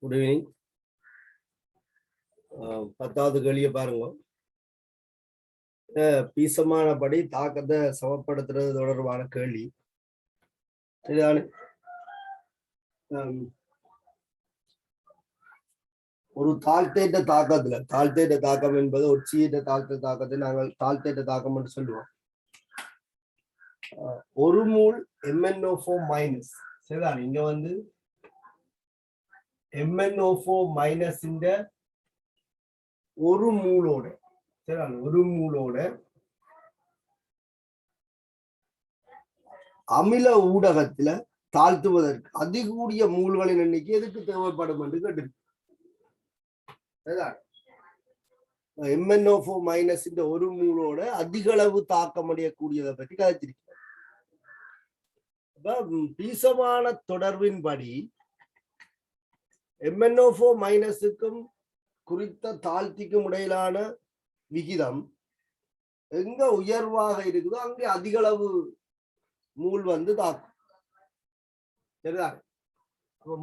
Good evening. 10வது கேள்வியை பாருங்க. பீசமானபடி தாக்கத்தை சமப்படுத்துறது தொடர்பான கேள்வி. ஒரு தாழ்த்தேற்ற தாக்கம் என்பது ஒரு சீட்ட தாக்கத்தை நாங்கள் தாழ்த்தேற்ற தாக்கம் என்று சொல்லுவோம். ஒரு மூல் MnO4 மைனஸ் சரிதான். இங்க வந்து MnO4 மைனஸ் இந்த ஒரு மூலோட அமில ஊடகத்துல தாழ்த்துவதற்கு அதிகூடிய மூல்களின் எண்ணிக்கை எதுக்கு தேவைப்படும் என்று கேட்டு MnO4 மைனஸ் இந்த ஒரு மூலோட அதிக அளவு தாக்கம் அடையக்கூடியதை பற்றி கதைச்சிருக்கோம். பீசமான தொடர்பின்படி MnO4 மைனஸுக்கும் குறித்த தாழ்த்திக்கும் இடையிலான விகிதம் எங்க உயர்வாக இருக்குதோ அங்கே அதிக அளவு மூல் வந்து தாக்கும். சரிதான்.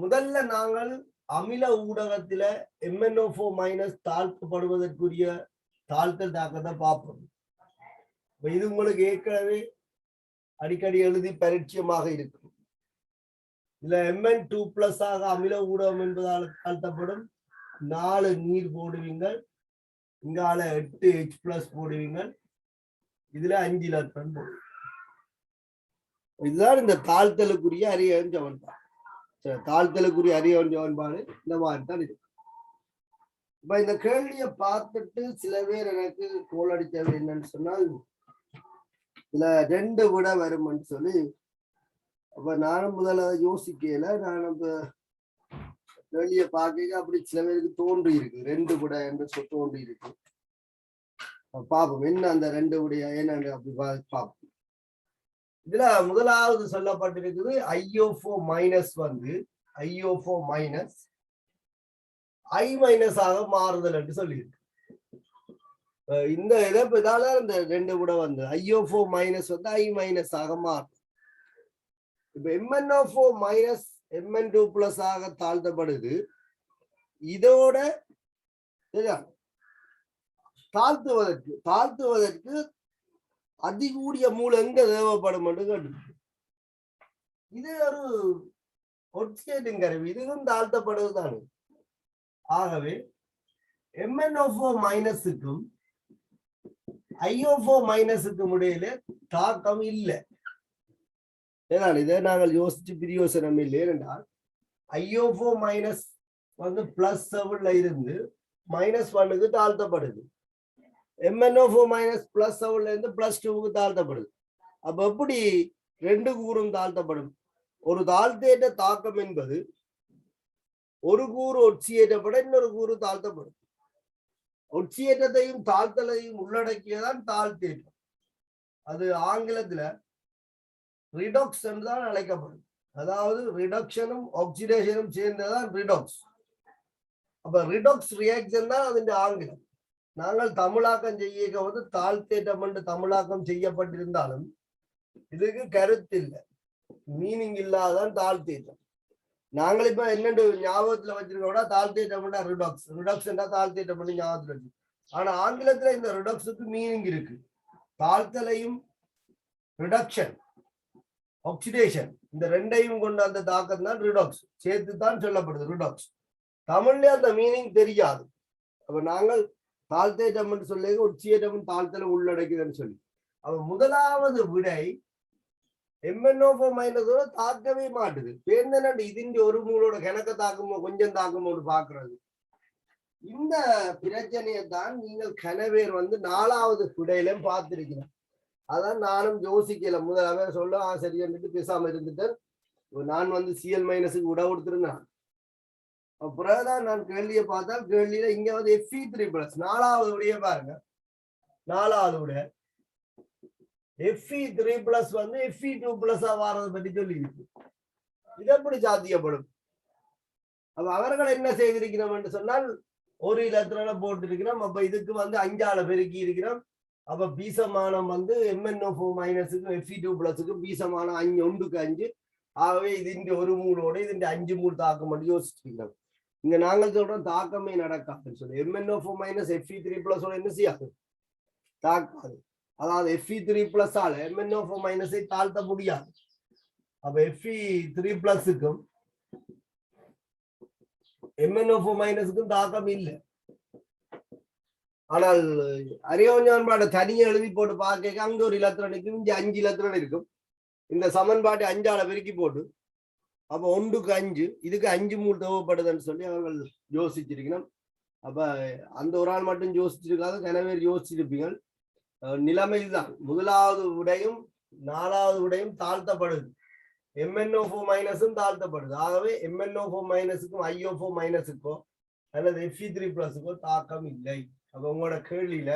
முதல்ல நாங்கள் அமில ஊடகத்துல MnO4 மைனஸ் தாழ்த்தப்படுவதற்குரிய தாழ்த்தல் தாக்கத்தை பார்ப்போம். இது உங்களுக்கு ஏற்கனவே அடிக்கடி எழுதி பரிச்சயமாக இருக்கும். இதுல Mn2+ ஆக அமில ஊடகம் என்பதால் தாழ்த்தப்படும் 4 நீர் போடுவீங்க, இங்கால 8 H+ போடுவீங்க, இதுல 5 எலக்ட்ரான் போடுவீங்க. இதுதான் இந்த தாழ்த்தலுக்குரிய அரியவன் சமன்பாடு. தாழ்த்தலுக்குரிய அரியவன் சமன்பாடு இந்த மாதிரி தான் இருக்கு. இப்ப இந்த கேள்வியை பார்த்துட்டு சில பேர் எனக்கு கோல் அடித்தது என்னன்னு சொன்னால், இதுல 2 விட வரும்னு சொல்லி அப்ப நானும் முதல்ல யோசிக்கல. நான் அந்த கேள்வியை பார்க்க அப்படி சில பேருக்கு தோன்றி இருக்கு 2 விட என்று தோன்றி இருக்கு. பார்ப்போம் என்ன அந்த 2 விடைய என்னன்னு அப்படி பார்ப்போம். இதுல முதலாவது சொல்லப்பட்டிருக்குது IO4 மைனஸ் வந்து IO4 மைனஸ் I- ஆக மாறுதல் என்று சொல்லியிருக்கு. இந்த இதால இந்த 2 விட வந்து IO4 மைனஸ் வந்து I- ஆக மாறும். இப்ப MnO4 மைனஸ் Mn2+ ஆக தாழ்த்தப்படுது. இதோட தாழ்த்துவதற்கு அதிகூடிய மூல எங்க தேவைப்படும் என்று கேட்டு. இது ஒரு ஒட்ஸ்கேட்டிங் கருவி, இதுவும் தாழ்த்தப்படுவதுதான். ஆகவே MnO4 மைனஸுக்கும் IO4 மைனஸுக்கும் இடையில தாக்கம் இல்லை. இதை நாங்கள் யோசிச்சு பிரியோசனம் இல்லை. என்றால் IO4 மைனஸ் வந்து +7 இருந்து -1க்கு தாழ்த்தப்படுது. MnO4 மைனஸ் +7 இருந்து +2க்கு தாழ்த்தப்படுது. அப்ப எப்படி 2 கூறும் தாழ்த்தப்படும்? ஒரு தாழ்த்தேற்ற தாக்கம் என்பது ஒரு கூறு ஒட்சியேற்றப்பட இன்னொரு கூறு தாழ்த்தப்படும். ஒட்சியேற்றத்தையும் தாழ்த்தலையும் உள்ளடக்கியதான் தாழ்த்தேற்றம். அது ஆங்கிலத்துல ரிடாக்ஸ் என்றுதான் அழைக்கப்படும். அதாவது ரிடக்ஷனும் ஆக்சிடேஷனும் சேர்ந்ததான் ரிடாக்ஸ். அப்ப ரிடாக்ஸ் ரியாக்ஷன் தான் அதன் ஆங்கிலம். நாங்கள் தமிழாக்கம் செய்ய வந்து தாழ்த்தேற்றம் என்று தமிழாக்கம் செய்யப்பட்டிருந்தாலும் இதுக்கு கருத்து இல்லை, மீனிங் இல்லாதான் தாழ்த்தேற்றம். நாங்கள் இப்ப என்னென்று ஞாபகத்துல வச்சிருக்கோம்னா தாழ்த்தேற்றம் ரிடாக்ஸ், ரிடாக்ஸ் என்றா தாழ்த்தேற்றம் பண்ணி ஞாபகத்துல வச்சு. ஆனா ஆங்கிலத்துல இந்த ரிடாக்ஸுக்கு மீனிங் இருக்கு. தாழ்த்தலையும் ரிடக்ஷன் ஆக்சிடேஷன் இந்த 2ஐயும் கொண்ட அந்த தாக்கம் தான் ரிடாக்ஸ், சேர்த்து தான் சொல்லப்படுது ரிடாக்ஸ். தமிழ்ல அந்த மீனிங் தெரியாது. அப்ப நாங்கள் தாழ்த்தேற்றம் என்று சொல்லி ஒட்சியேற்றம் தாழ்த்தலை உள்ளடக்குதுன்னு சொல்லி. அப்ப முதலாவது விடை MnO4 மைனஸோட தாக்கவே மாட்டுது. பேர்ந்தனண்டு இதுண்டி ஒரு மூலோட கணக்க தாக்கமோ கொஞ்சம் தாக்கமோடு பாக்குறது. இந்த பிரச்சனையை தான் நீங்கள் கனவேர் வந்து 4வது விடையிலும் பார்த்திருக்கிறேன். அதான் நானும் யோசிக்கல. முதலாவே சொல்ல சரி பேசாம இருந்துட்டேன். நான் வந்து Cl- விட கொடுத்திருந்தேன். அப்புறம்தான் நான் கேள்வியை பார்த்தா கேள்வியில இங்க வந்து Fe3+, 4வது விடைய பாருங்க. 4வது விட Fe3+ வந்து Fe2+ வாரதை பற்றி சொல்லி இருக்கு. இது எப்படி சாத்தியப்படும்? அப்ப அவர்கள் என்ன செய்திருக்கிறோம் என்று சொன்னால் ஒரு இலத்திரனை போட்டிருக்கிறோம். அப்ப இதுக்கு வந்து 5ஆல பெருக்கி இருக்கிறோம். அப்ப பீசமானம் வந்து MnO4 மைனஸுக்கும் Fe2+க்கும் பீசமானம் 1க்கு 5. ஆகவே இது ஒரு மூலோட இது 5 மூல் தாக்கம் மட்டும் யோசிச்சுக்கிறோம். இங்க நாங்கள் சொல்றோம் தாக்கமே நடக்காதுன்னு சொல்லி. MnO4 மைனஸ் Fe3+ என்ன செய்யாது, தாக்காது. அதாவது Fe3+ ஆல MnO4 மைனஸை தாழ்த்த முடியாது. அப்ப Fe3+க்கும் MnO4 மைனஸுக்கும் தாக்கம் இல்லை. ஆனால் அரியோஞ்சான்பாடு தனியை எழுதி போட்டு பார்க்க அங்க ஒரு இலத்திரன் இருக்கும், இங்க 5 இலத்திரன் இருக்கும். இந்த சமன்பாட்டை 5ஆல பெருக்கி போட்டு அப்ப 1க்கு 5 இதுக்கு 5 மூல் தேவைப்படுதுன்னு சொல்லி அவர்கள் யோசிச்சிருக்கணும். அப்ப அந்த ஒரு ஆள் மட்டும் யோசிச்சிருக்காது, கனவே யோசிச்சிருப்பீங்க. நிலைமைதான் முதலாவது விடையும் 4வது விடையும் தாழ்த்தப்படுது. MnO4 மைனஸும் தாழ்த்தப்படுது. ஆகவே MnO4 மைனஸுக்கும் IO4 மைனஸுக்கோ அல்லது Fe3+க்கோ தாக்கம் இல்லை. அப்ப உங்களோட கேள்வியில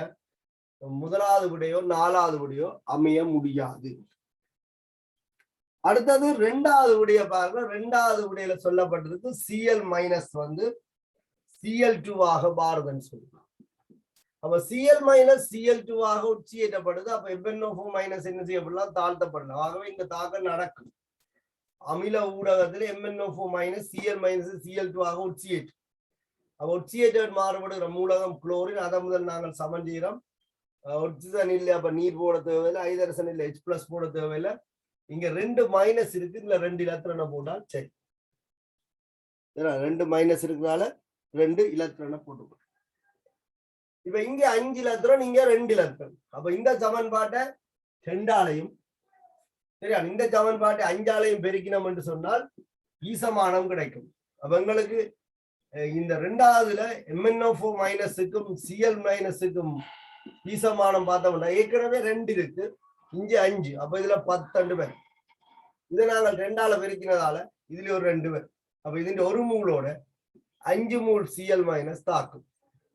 முதலாவது விடையோ 4வது விடையோ அமைய முடியாது. அடுத்தது 2வது விடைய பாருங்க. 2வது விடையில சொல்லப்பட்டிருக்கு Cl மைனஸ் வந்து Cl2 ஆக மாறுதுன்னு சொல்லலாம். அப்ப Cl மைனஸ் Cl2 ஆக உச்சியேற்றப்படுது. அப்ப MnO4 மைனஸ் என்ன செய்யப்படலாம், தாழ்த்தப்படலாம். ஆகவே இந்த தாக்கம் நடக்கும். அமில ஊடகத்தில் MnO4 minus Cl minus Cl2 ஆக உச்சியேற்று. அப்ப உச்சியேற்ற மாறுபடுகிற மூலகம் குளோரின். அதை முதல் நாங்கள் சமன் செய்யறோம். ஒட்சிசன் இல்லை, அப்ப நீர் போட தேவையில்லை. ஐதரசன் இல்லை, H+ போட தேவையில்லை. இங்க 2 மைனஸ் இருக்கு, இதுல 2 இலத்திரனை போட்டால் சரி. 2 மைனஸ் இருக்கிறதால 2 இலத்திரனை போட்டு. இப்ப இங்க 5 இலத்திரன், இங்க 2 இலத்திரன். அப்ப இந்த சமன்பாட்டை 2ஆலையும் சரியா, இந்த சமன்பாட்டை 5ஆலையும் பெருக்கினோம் என்று சொன்னால் ஈசமானம் கிடைக்கும். அப்ப எங்களுக்கு இந்த 2ஆவதுல MnO4 மைனஸுக்கும் Cl மைனஸுக்கும் ஈசமானம் பார்த்தோம்னா ஏற்கனவே 2 இருக்கு, இங்க 5. அப்ப இதுல 10 பேர். இதை நாங்கள் 2ஆல பெருக்கினதால இதுல ஒரு 2 பேர். அப்ப இதுன்ற ஒரு மூலோட 5 மூல் Cl மைனஸ் தாக்கும்.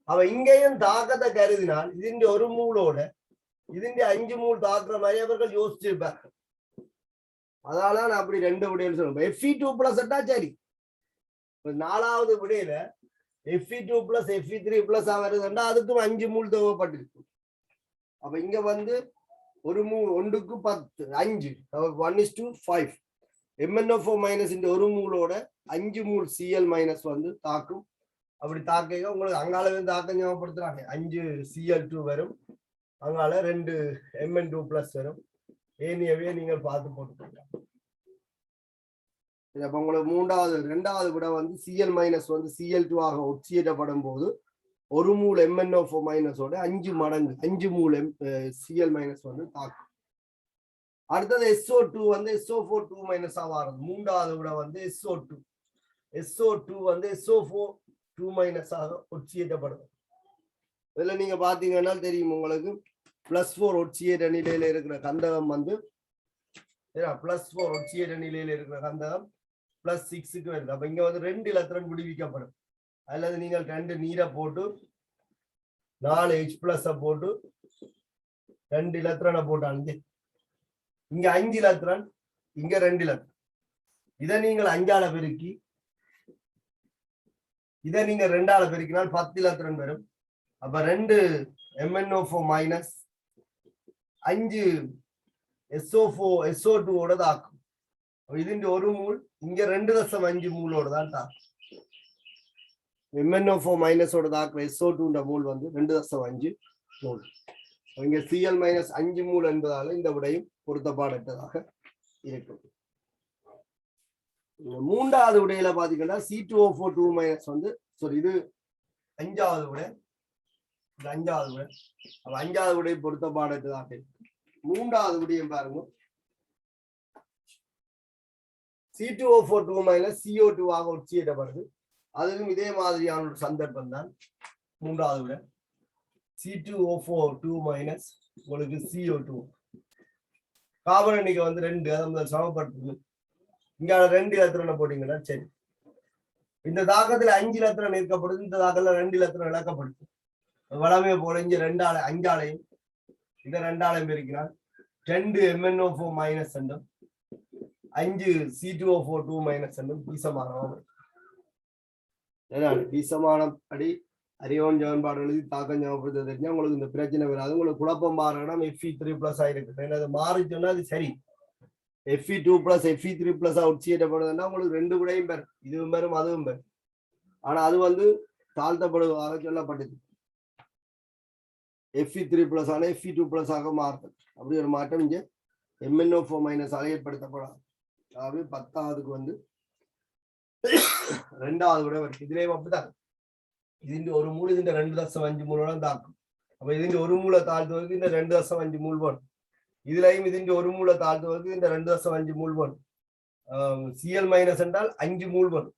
அவ இங்கேயும் தாக்கத்தை கருதினால் இதுன்ற ஒரு மூலோட இதுன்ற 5 மூல் தாக்குற மாதிரி அவர்கள் யோசிச்சிருப்பார்கள். அதனால நான் அப்படி 2 விடையில் சொல்லுவேன். Fe2+ சரி. 4வது விடையில Fe2+ Fe3+ வருதுன்னா அதுக்கும் 5 மூல் தேவைப்பட்டிருக்கு. அப்ப இங்க வந்து ஒரு மூல் 1க்கு 10 5 1:5. MnO4 மைனஸ் இந்த ஒரு மூலோட 5 மூல் Cl மைனஸ் வந்து தாக்கும். அப்படி தாக்க உங்களுக்கு அங்கால தாக்கம் ஞாபகப்படுத்துறாங்க. 5 Cl2 வரும், அங்கால 2 Mn2+ வரும். ஏனியவே நீங்கள் பார்த்து போட்டுக்கலாம். அப்ப உங்களுக்கு 2வது விட வந்து Cl மைனஸ் வந்து Cl2 ஆக ஒட்சியேற்றப்படும் போது ஒரு மூல் MnO4 மைனஸோட 5 மடங்கு 5 மூல் Cl மைனஸ் வந்து தாக்கும். அடுத்தது SO2 வந்து SO4 மைனஸ் ஆகிறது. 3வது விட வந்து SO2 வந்து SO4 மைனஸ் ஆக ஒட்சியேற்றப்படுது. இதுல நீங்க பாத்தீங்கன்னா தெரியும் உங்களுக்கு +4 ஒட்சியேற்ற நிலையில இருக்கிற கந்தகம் வந்து +4 ஒட்சியேற்ற நிலையில இருக்கிற கந்தகம் +6க்கு வருது. அப்ப இங்க வந்து 2 இலத்திரன் விடுவிக்கப்படும். அல்லது நீங்கள் 2 நீரை போட்டு 4 H+ போட்டு 2 இலத்திரனை போட்டாங்க. இங்க 5 இலத்திரன், இங்க 2 இலத்திரன். இதை நீங்கள் 5ஆல பெருக்கி இதை நீங்க 2ஆல பெருக்கினால் 10 இலத்திரன் வரும். அப்ப 2 MnO4 மைனஸ் 5 SO2 ஓட தாக்கும். இதுன்ற ஒரு மூல் இங்க 2.5 மூலோட தான் தாக்கும். MnO4 மைனஸோட தாக்குற SO2 மூல் வந்து 2.5 மூல். இங்க Cl மைனஸ் 5 மூல் என்பதால இந்த விடையும் பொருத்தப்பாடற்றதாக இருக்கும். 3வது விடையில பாத்தீங்கன்னா C2O4 மைனஸ் வந்து இது 5வது விடை, 5வது விடை. 5வது விடை பொருத்தப்பாடற்றதாக இருக்கு. 3வது விடையும் பாருங்க. C2O4 மைனஸ் CO2 ஆக ஒட்சியேற்றப்படுது. அதுவும் இதே மாதிரியான ஒரு சந்தர்ப்பம் தான் 3வது விட. C2O4 மைனஸ் உங்களுக்கு CO2 கார்பன் எண்ணிக்கை வந்து 2, அதை சமப்படுத்துது. இங்க 2 இலத்திரனை போட்டீங்கன்னா சரி. இந்த தாக்கத்துல 5 இலத்திரன் இருக்கப்படுது, இந்த தாக்கத்துல 2 இலத்திரன் இழக்கப்படுது. வளமே போல இங்க 5ஆலையும் இதை 2ஆலையும் பெருக்கினால் 2 MnO4 மைனஸ் என்றும் 5 C2O4 மைனஸ் என்றும் பீசமானம். பீசமானம் படி அறிவோன் சமன்பாடு எழுதி தாக்கம் ஞாபகப்படுத்த தெரிஞ்சா உங்களுக்கு இந்த பிரச்சனை வராது. உங்களுக்கு குழப்பம் மாறணும். Fe3+ ஆயிருக்கு, அது மாறி சொன்னா அது சரி. Fe2+ Fe3+ ஒட்சியேற்றப்படுதுன்னா உங்களுக்கு 2 விடையும் பெறும். இதுவும் பெறும், அதுவும் பெறும். ஆனா அது வந்து தாழ்த்தப்படுவதாக சொல்லப்பட்டது. Fe3+ ஆன Fe2+ ஆக மாறுது. அப்படி ஒரு மாற்றம் இங்க MnO4- ஏற்படுத்தப்படாது. அதாவது 10ஆவதுக்கு வந்து 2வது விட வரும். இதுலயும் அப்படிதான். ഇതിന്റെ ഒരു മൂല ഇതിന്റെ 2.5 മൂലോളം താക്കും. അപ്പൊ ഇതിന്റെ ഒരു മൂല താഴ്ത്തുവർക്ക് ഇതിന്റെ 2.5 മൂൽ വേണം. ഇതിലെയും ഇതിന്റെ ഒരു മൂല താഴ്ത്തുവർക്ക് ഇതിന്റെ 2.5 മൂൽ വേണം. Cl- എന്നാൽ 5 മൂൽ വേണം.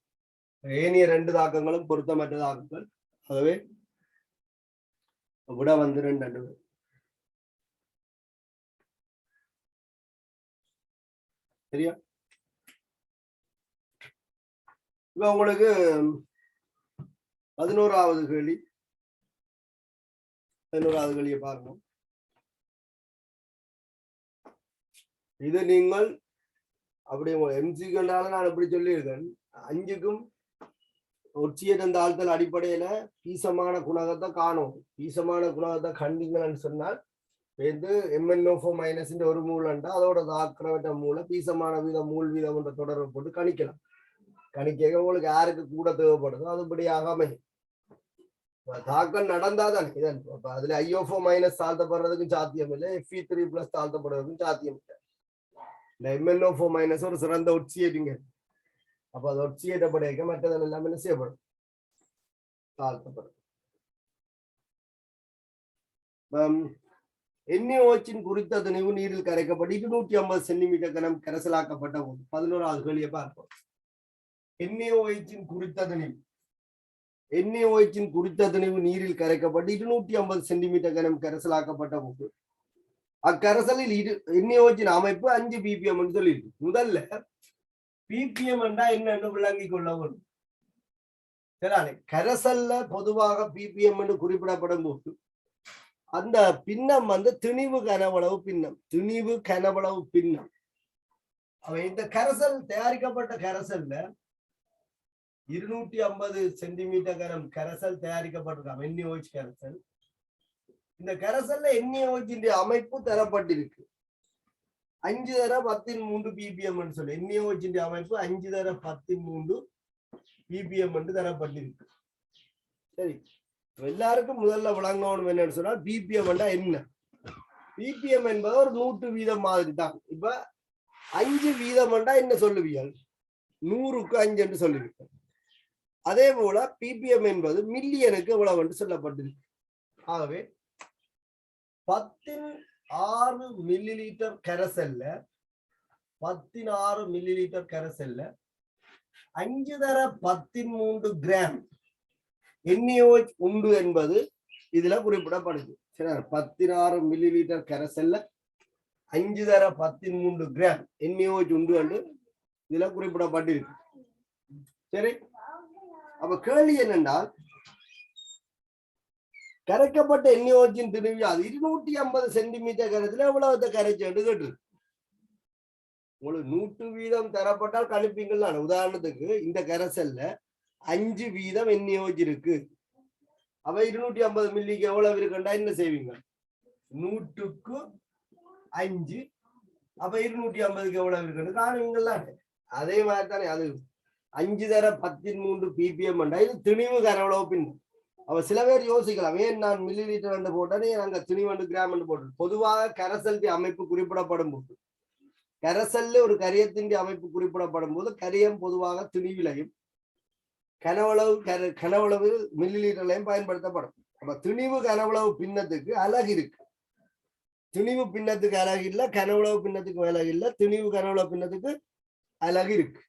ഏനിയ രണ്ട് താക്കങ്ങളും പൊരുത്തമറ്റ താക്കങ്ങൾ. ആകவே ഇവിടെ வந்து 2 சரியா? இப்ப உங்களுக்கு 11வது கேள்வி. 11வது கேள்வியை பாருங்க. இது நீங்கள் அப்படி எம்சிக்குனால நான் எப்படி சொல்லியிருக்கேன், 5க்கும் ஒற்சியதன் தாழ்த்தல் அடிப்படையில பீசமான குணகத்தை காணும். பீசமான குணகத்தை கண்டிங்கன்னு சொன்னால் வந்து MnO4- ஒரு மூலண்டா அதோட தாக்கிறவற்ற மூல பீசமான வீதம் மூல் வீதம் என்ற தொடர்பை போட்டு கணிக்கலாம். கணிக்க உங்களுக்கு யாருக்கு கூட தேவைப்படுதோ அதுபடியாக அமையும். தாக்கம் நடந்தாதான் இதன் அதுல IO4- தாழ்த்தப்படுறதுக்கும் சாத்தியம் இல்லை, Fe3+ தாழ்த்தப்படுறதுக்கும் சாத்தியம் இல்லை. இந்த MnO4- ஒரு சிறந்த ஒட்சியேட்டிங்க. அப்ப அது ஒட்சியேட்டப்படைக்க மற்றதெல்லாம் எல்லாமே என்ன செய்யப்படும், தாழ்த்தப்படும். NaOH குறித்த திணிவு நீரில் கரைக்கப்பட்டு 250 சென்டிமீட்டர் கனம் கரைசலாக்கப்பட்ட போது 11வது கேள்வியை பார்ப்போம். NaOH குறித்த திணிவு, NaOH குறித்த திணிவு நீரில் கரைக்கப்பட்டு 250 சென்டிமீட்டர் கனம் கரைசலாக்கப்பட்ட போது அக்கரைசலில் NaOH அமைப்பு 5 ppm சொல்லியிருக்கு. முதல்ல ppm என்றா என்னன்னு விளங்கிக் கொள்ள வேண்டும். சரி, கரைசல்ல பொதுவாக ppm என்று குறிப்பிடப்படும் போது அந்த பின்னம் வந்து திணிவு கனவளவு பின்னம், திணிவு கனவளவு பின்னம். அவ இந்த கரைசல் தயாரிக்கப்பட்ட கரைசல்ல 250 சென்டிமீட்டர் கனம் கரைசல் தயாரிக்கப்பட்டிருக்காங்க, NaOH கரைசல். இந்த கரைசல்ல NaOH அமைப்பு தரப்பட்டிருக்கு 5×10³ ppm சொல்லி. NaOH அமைப்பு 5×10³ ppm தரப்பட்டிருக்கு. சரி, எல்லாருக்கும் முதல்ல விளங்கணும் என்னன்னு சொன்னா ppm என்ன. ppm என்பது ஒரு 100 வீதம் மாதிரி தான். இப்ப 5 வீதம் என்ன சொல்லுவீர்கள், 100க்கு 5 என்று சொல்லுவீர்கள். அதே போல ppm என்பது மில்லியனுக்கு எவ்வளவு என்று சொல்லப்பட்டிருக்கு. ஆகவே 16 மில்லிலிட்டர் கரைசல்ல 16 மில்லிலிட்டர் கரைசல்ல 5×10³ கிராம் NaOH உண்டு என்பது இதுல குறிப்பிடப்படுது. சரி, 16 மில்லிலிட்டர் கரைசல்ல 5×10³ கிராம் NaOH உண்டு என்று இதுல குறிப்பிடப்பட்டிருக்கு. சரி, அப்ப கேள்வி என்னென்றால் கரைக்கப்பட்ட NaOH திணிவு அது 250 சென்டிமீட்டர் கரைசல எவ்வளவு கரைச்சு கேட்டு உங்களுக்கு 100 வீதம் தரப்பட்டால் கணிப்பீங்களா. உதாரணத்துக்கு இந்த கரைசல்ல 5 வீதம் NaOH இருக்கு. அவ 250 மில்லிக்கு எவ்வளவு இருக்குண்டா என்ன செய்வீங்க, 100க்கு 5, அப்ப 250க்கு எவ்வளவு இருக்குன்னு காணுவீங்களா. அதே மாதிரி தானே அது 5×10³ ppm இது திணிவு கனவளவு பின்னம். அவ சில பேர் யோசிக்கலாம், ஏன் நான் மில்லிலிட்டர் போட்டேன், நாங்க திணிவு கிராம் போட்டோம். பொதுவாக கரைசல் அமைப்பு குறிப்பிடப்படும் போது, கரைசல்ல ஒரு கரியத்தின் அமைப்பு குறிப்பிடப்படும் போது கரியம் பொதுவாக திணிவிலையும் கனவளவு மில்லிலிட்டர்லையும் பயன்படுத்தப்படும். அப்ப திணிவு கனவளவு பின்னத்துக்கு அலகு இருக்கு. திணிவு பின்னத்துக்கு அலகு இல்ல, கனவளவு பின்னத்துக்கு அலகு இல்ல, திணிவு கனவளவு பின்னத்துக்கு அலகு இருக்கு.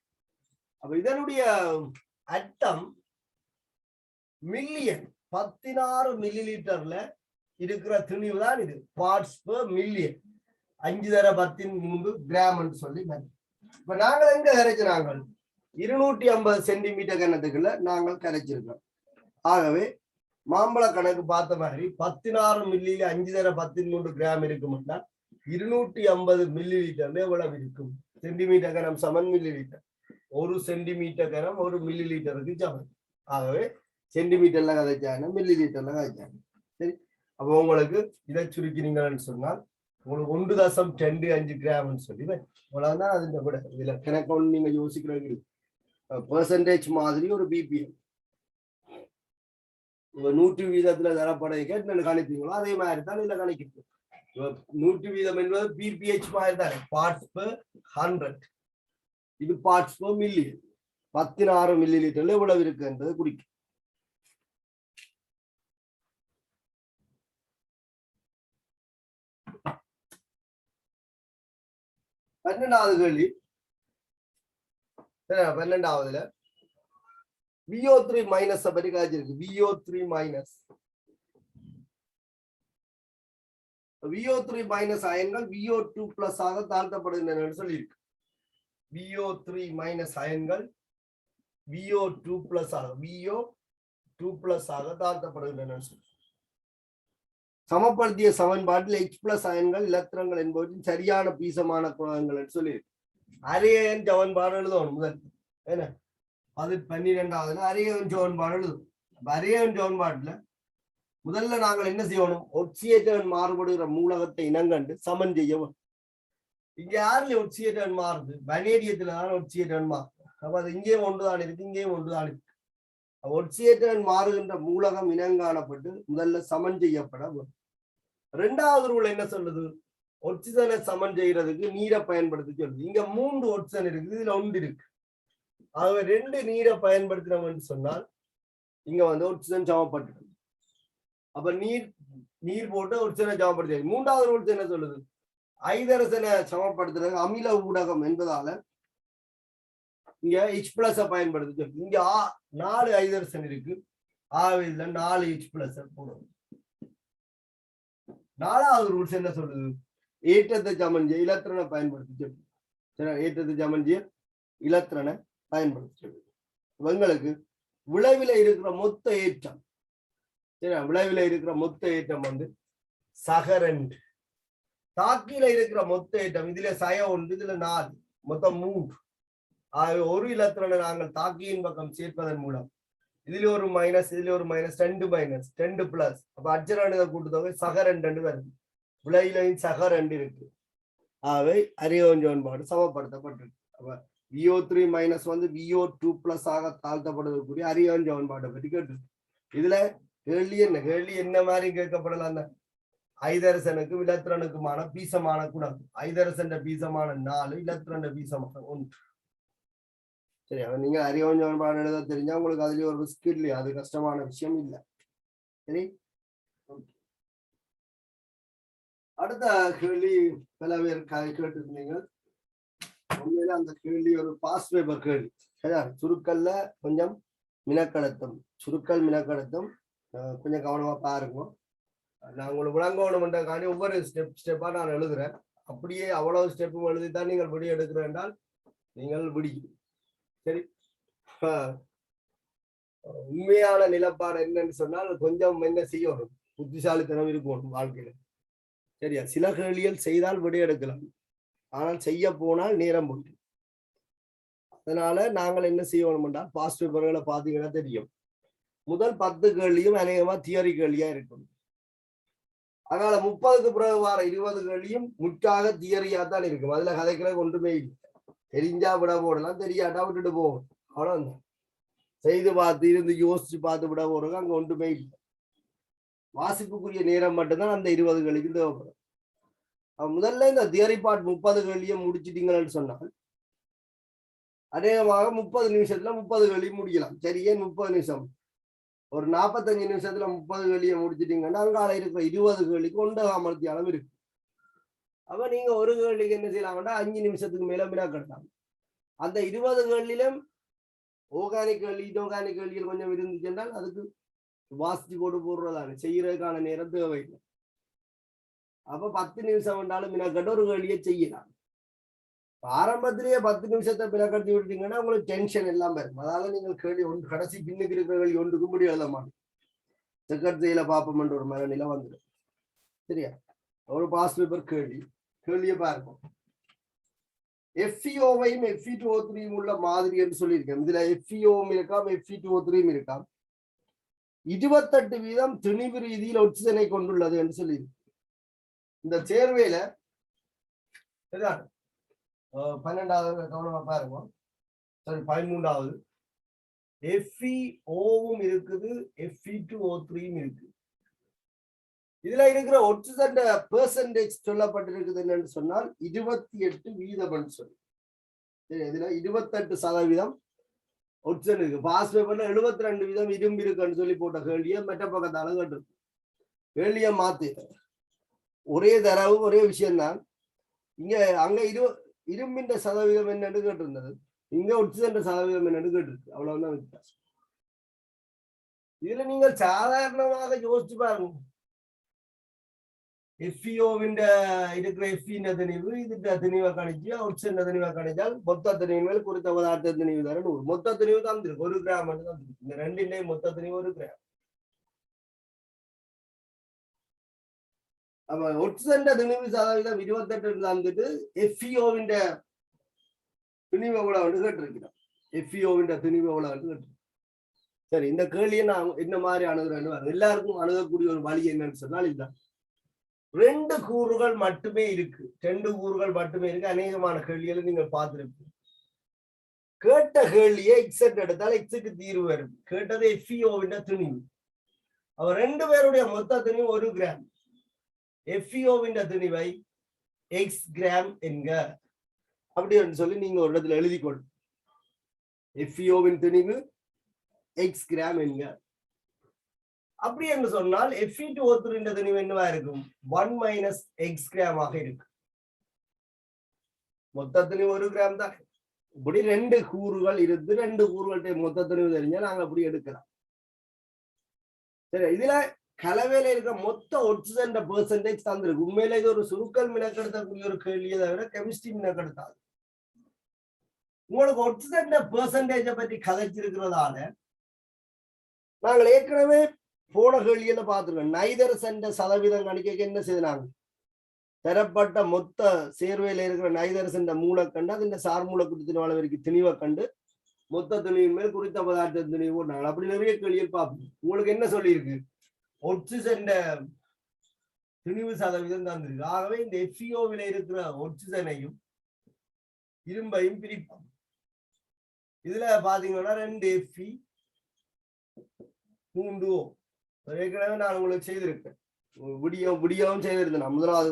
அப்ப இதனுடைய அர்த்தம் மில்லியன் 16 மில்லிலிட்டர்ல இருக்கிற திணிவு தான் இது, பார்ட்ஸ் பெர் மில்லியன். 5×10³ கிராம் சொல்லி. இப்ப நாங்கள் எங்க கரைச்சினாங்க, 250 சென்டிமீட்டர் கனத்துக்குள்ள நாங்கள் கரைச்சிருக்கோம். ஆகவே மாம்பழ கணக்கு பார்த்த மாதிரி 16 மில்லியில 5×10³ கிராம் இருக்கும்னா 250 மில்லிலிட்டர்ல எவ்வளவு இருக்கும், சென்டிமீட்டர் கனம் சமன் மில்லிலிட்டர். 1 சென்டிமீட்டர் கனம் 1 மில்லிலிட்டருக்கு சமன். ஆகவே சென்டிமீட்டர்ல கதைச்சாங்க, மில்லிலிட்டர்ல கதைச்சாங்க. சரி, அப்போ உங்களுக்கு இதை சுருக்கிறீங்கன்னு சொன்னால் உங்களுக்கு 1.25 கிராம் சொல்லி அவ்வளவுதான். அதுல கூட இதுல கணக்கு நீங்க யோசிக்கிறீங்க பெர்சன்டேஜ் மாதிரி ஒரு ppm. 100 வீதத்துல தரப்படைக்க என்னென்ன கணிப்பீங்களோ அதே மாதிரி தான் இதுல கணிக்கிறது. 100 வீதம் என்பது பிபிஹெச் மாதிரி தானே, பார்ட்ஸ் பெர் 100. இது பார்ட்ஸ் பெர் மில்லியன். 16 மில்லி லிட்டர்ல எவ்வளவு இருக்கு என்பது குறிக்கும். பன்னெண்டாவது கேள்வி. 12வதுல VO3 மைனஸ் பற்றி காய்ச்சிருக்கு. VO3 மைனஸ் VO3 மைனஸ் அயன்கள் VO2 பிளஸ் ஆக தாழ்த்தப்படுகின்றன சொல்லியிருக்கு. VO3 மைனஸ் அயன்கள் VO2 பிளஸ் ஆக VO2 பிளஸ் ஆக தாழ்த்தப்படுகின்றன. சமப்படுத்திய சமன்பாட்டில் H பிளஸ் அயன்கள் இலத்திரங்கள் என்பவற்றின் சரியான பீசமான குணகங்கள் என்று சொல்லியிருக்கு. அரியன் சமன்பாடு எழுதணும் முதல். என்ன அது 12வதுல அரியன் சமன்பாடு எழுதும். அரியன் சமன்பாட்டுல முதல்ல நாங்கள் என்ன செய்யணும்? ஒட்சியேற்றன் மாறுபடுகிற மூலகத்தை இனங்கண்டு சமன் செய்யவும். இங்க யாருல ஒட்சியேற்றன் மாறுது? வனேடியத்துலதான் ஒட்சியேற்றன் மாறுது. அப்ப அது இங்கேயும் ஒன்றுதான் இருக்கு, இங்கேயும் ஒன்றுதான் இருக்கு. ஒட்சியேற்றன் மாறுகின்ற மூலகம் இனங்காணப்பட்டு முதல்ல சமன் செய்யப்பட வரும். 2வது ரூல் என்ன சொல்லுது? ஒட்சிஜனை சமன் செய்யறதுக்கு நீரை பயன்படுத்தி சொல்லுது. இங்க 3 ஒட்சிஜன் இருக்குது, இதுல 1 இருக்கு. ஆகவே 2 நீரை பயன்படுத்தினோம்னு சொன்னால் இங்க ஒட்சிஜன் சமப்பட்டு, அப்ப நீர் போட்டு ஒட்சிஜனை சமப்படுத்தி. 3வது ரூல் என்ன சொல்லுது? ஐதரசனை சமப்படுத்துறது அமில ஊடகம் என்பதால இங்க H பிளஸ் பயன்படுத்தி சொல்லுது. இங்க 4 ஐதரசன் இருக்கு, ஆகவே இதுல 4 H பிளஸ் போடணும். 4வது ரூல்ஸ் என்ன சொல்லுது? ஏற்றத்தை சமன் செய்ய இலத்திரனை பயன்படுத்தி சொல்லுது. சரி, ஏற்றத்தை சமன் செய்ய இலத்திரனை பயன்படுத்தி சொல்லுது. இவங்களுக்கு விளைவில இருக்கிற மொத்த ஏற்றம், சரி, விளைவில இருக்கிற மொத்த ஏற்றம் சகரண்ட். தாக்கில இருக்கிற மொத்த ஏற்றம் இதுல சய 1, இதுல 4, மொத்தம் 3. ஆகவே ஒரு இலத்திரனை நாங்கள் தாக்கியின் பக்கம் சேர்ப்பதன் மூலம் இதுல ஒரு மைனஸ், இதுல ஒரு மைனஸ், 2 மைனஸ் 2 பிளஸ், அப்ப அச்சரண்ட கூட்டுத்தொகை சகரண்டு வருது. விளையிலையும் சகரண்டு இருக்கு. ஆகவே அரியவன் சமன்பாடு சமப்படுத்தப்பட்டிருக்கு. அப்ப VO3 மைனஸ் VO2 பிளஸ் ஆக தாழ்த்தப்படுவதற்குரிய அரியவன் சமன்பாட்டை பற்றி கேட்டு. இதுல கேள்வி என்ன மாதிரி கேட்கப்படலாம்? ஐதரசனுக்கும் இலத்திரனுக்குமான பீசமான குணம். ஐதரசன் பீசமான 4, இலத்திரன் பீசமான 1. சரி, நீங்க அரியவன் சமன்பாடு எழுத தெரிஞ்சா உங்களுக்கு அதுலயும் ஒரு ரிஸ்க் இல்லையா? அது கஷ்டமான விஷயம் இல்லை. சரி, அடுத்த கேள்வி பல பேர் கேட்டிருந்தீங்க. உண்மையில அந்த கேள்வி ஒரு பாஸ் பேப்பர் கேள்வி. சரியா? சுருக்கல்ல கொஞ்சம் மினக்கடத்தம், சுருக்கல் மினக்கடத்தம் கொஞ்சம் கவனமா பாருங்க. நான் உங்களுக்கு விளங்கணும்ன்றக்காண்டி ஒவ்வொரு ஸ்டெப்பா நான் எழுதுறேன். அப்படியே அவ்வளவு ஸ்டெப்பும் எழுதித்தான் நீங்கள் விடி எடுக்கிறேன் என்றால் நீங்கள் விடியும். சரி, உண்மையான நிலப்பாடு என்னன்னு சொன்னால் கொஞ்சம் என்ன செய்யணும், புத்திசாலித்தனம் இருக்கணும் வாழ்க்கையில. சரியா? சில கேள்விகள் செய்தால் விடை எடுக்கலாம், ஆனால் செய்ய போனால் நேரம் போட்டு. அதனால நாங்கள் என்ன செய்யணும் என்றால் பாஸ்ட் பேப்பர்களை பார்த்தீங்கன்னா தெரியும், முதல் 10 கேள்வியும் அநேகமா தியரி கேள்வியா இருக்கும். அதனால 30க்கு பிறகு வார 20 கேள்வியும் முற்றாக தியரியா தான் இருக்கும். அதுல கதைக்கிற ஒன்றுமே இல்லை. தெரிஞ்சா விட போடலாம், தெரியாட்டா விட்டுட்டு போகணும், அவ்வளவுதான். செய்து பார்த்து இருந்து யோசிச்சு பார்த்து விட போறதுக்கு அங்க ஒன்றுமே இல்லை. வாசிப்புக்குரிய நேரம் மட்டும்தான் அந்த 20 கேள்விக்கு தேவைப்படும். முதல்ல இந்த தியரி பார்ட் 30 கேள்வியை முடிச்சிட்டீங்கன்னு சொன்னால் அநேகமாக 30 நிமிஷத்துல 30 கேள்வி முடிக்கலாம். சரியே, 30 நிமிஷம், ஒரு 45 நிமிஷத்துல 30 கேள்வியை முடிச்சிட்டீங்கன்னா அங்கால இருக்கிற 20 கேள்விக்கு 1.5 மணித்தியாலம் இருக்கு. அப்ப நீங்க ஒரு கேள்விக்கு என்ன செய்யலாம்னா 5 நிமிஷத்துக்கு மேல மினாக்கெடுத்தாங்க. அந்த 20 கேள்வியிலும் ஆர்கானிக் கேள்வி, இன்ஆர்கானிக் கேள்விகள் கொஞ்சம் இருந்துச்சு என்றால் அதுக்கு வாசிச்சு போடுறதானே, செய்யறதுக்கான நேரம் தேவையில்லை. அப்ப 10 நிமிஷம் என்றாலும் மினாக்கட்டு ஒரு கேள்வியை செய்யலாம். ஆரம்பத்திலேயே 10 நிமிஷத்தை பிறக்கட்டி விட்டீங்கன்னா உங்களுக்கு டென்ஷன் எல்லாம் வரும். அதனால நீங்கள் கேள்வி ஒன்று கடைசி பின்னுக்கு இருக்கிற கேள்வி ஒன்றுக்கு முடி எழுத மாட்டோம், செக்கட்சியில பாப்போம்ன்ற ஒரு மனநிலை வந்துடும். சரியா? ஒரு பாஸ் பேப்பர் கேள்வியை பார்ப்போம். FeO-வையும் Fe2O3 உள்ள மாதிரி என்று சொல்லியிருக்கேன். இதுல FeO-வும் இருக்காம், Fe2O3 இருக்காம். 28% திணிவு ரீதியில் ஒட்சிஜனை கொண்டுள்ளது என்று சொல்லியிருக்கு. இந்த சேர்வையில 12வது கவனமா பாருங்க. சரி, 13வது FeOவும் இருக்குது, Fe2O3யும் இருக்கு. இதுல இருக்கிற ஒட்சிஜன் பெர்சன்டேஜ் சொல்லப்பட்டிருக்குது என்னன்னு சொன்னால் 28% சொல்லி. இதுல 28% ஒட்சிஜன் இருக்கு. பாஸ் பேப்பர்ல 72% இரும்பு இருக்குன்னு சொல்லி போட்ட கேள்வியை மற்ற பக்கத்தால கேட்டு கேள்வியை மாத்து. ஒரே தரவு ஒரே விஷயம்தான். இங்க அங்க இரும்பின் சதவீதம் என்னன்னு கேட்டிருந்தது, இங்க ஒட்சிஜன் சதவீதம் என்னன்னு கேட்டிருக்கு. அவ்வளவுதான் வித்தியாசம். இதுல நீங்கள் சாதாரணமாக யோசிச்சு பாருங்க. FeOவின் இருக்கிற Fe திணிவு இதுக்கு திணிவை கணிச்சு ஒட்சிஜன் திணிவை கணிச்சால் மொத்த திணிவின் மேல் குறித்த பதார்த்த திணிவு தர 100. மொத்த திணிவு தான் இருக்கு, 1 கிராம் தான் இருக்கு. இந்த ரெண்டின்டையும் மொத்த திணிவு 1 கிராம். அப்ப ஒட்சிஜன் திணிவு சதவீதம் 28 தந்துட்டு FeOவின் திணிவு எவ்வளவு கேட்டிருக்கிறோம். FeOவின் திணிவு எவ்வளவு கேட்டு. சரி, இந்த கேள்வியை நான் என்ன மாதிரி அணுகிறேன்னு எல்லாருக்கும் அணுகக்கூடிய ஒரு வழி என்னன்னு சொன்னால் இதுதான். 2 கூறுகள் மட்டுமே இருக்கு, 2 கூறுகள் மட்டுமே இருக்கு. அநேகமான கேள்விகளை நீங்கள் பார்த்திருப்பீங்க. கேட்ட கேள்வியை எக்ஸெட் எடுத்தால் எக்ஸுக்கு தீர்வு வரும். கேட்டது FeOவின் திணிவு. அவர் 2 பேருடைய மொத்த திணிவு 1 கிராம். FeOவின் திணிவை x கிராம் என்க அப்படின்னு சொல்லி நீங்க ஒரு இடத்துல எழுதி கொள். FeOவின் திணிவு x கிராம் என்க. அப்படி என்று சொன்னால் Fe2O3 திணிவு என்னவா இருக்கும்? 1 - x கிராம் ஆக இருக்கு. மொத்த திணிவு 1 கிராம் தான். இப்படி 2 கூறுகள் இருந்து 2 கூறுகள்கிட்ட மொத்த திணிவு தெரிஞ்சா நாங்க அப்படி எடுக்கலாம். சரி, இதுல கலவையில இருக்க மொத்த ஒட்சிஜன் பெர்சன்டேஜ் தந்திருக்கு. உண்மையில இது ஒரு சுருக்கல் மினக்கெடுத்தக்கூடிய ஒரு கேள்வியை தவிர கெமிஸ்ட்ரி மினக்கெடுத்தாது. உங்களுக்கு ஒட்சிஜன் பெர்சன்டேஜை பற்றி கதைச்சிருக்கிறதால நாங்கள் ஏற்கனவே போன கேள்வியில பார்த்துருக்கோம். நைதரசன் சதவீதம் கணிக்க என்ன செய்தாங்க? தரப்பட்ட மொத்த சேர்வையில இருக்கிற நைதரசன் மூலக்கண்டு அது சார் மூலக்கூட்டத்தின் அளவிற்கு திணிவை கண்டு மொத்த திணிவின் மேல் குறித்த பதார்த்த திணிவு போட்டாங்க. அப்படி நிறைய கேள்வியில் பார்ப்போம். உங்களுக்கு என்ன சொல்லியிருக்கு? ஒட்சிஜன் திணிவு சதவீதம் தந்திருக்கு. ஆகவே இந்த FeOவில இருக்கிற ஒட்சிஜனையும் இரும்பையும் பிரிப்போம். இதுல பாத்தீங்கன்னா 2 Fe 3 O. ஏற்கனவே நான் உங்களுக்கு செய்திருக்கேன், விடியவும் செய்திருந்தேன். முதலாவது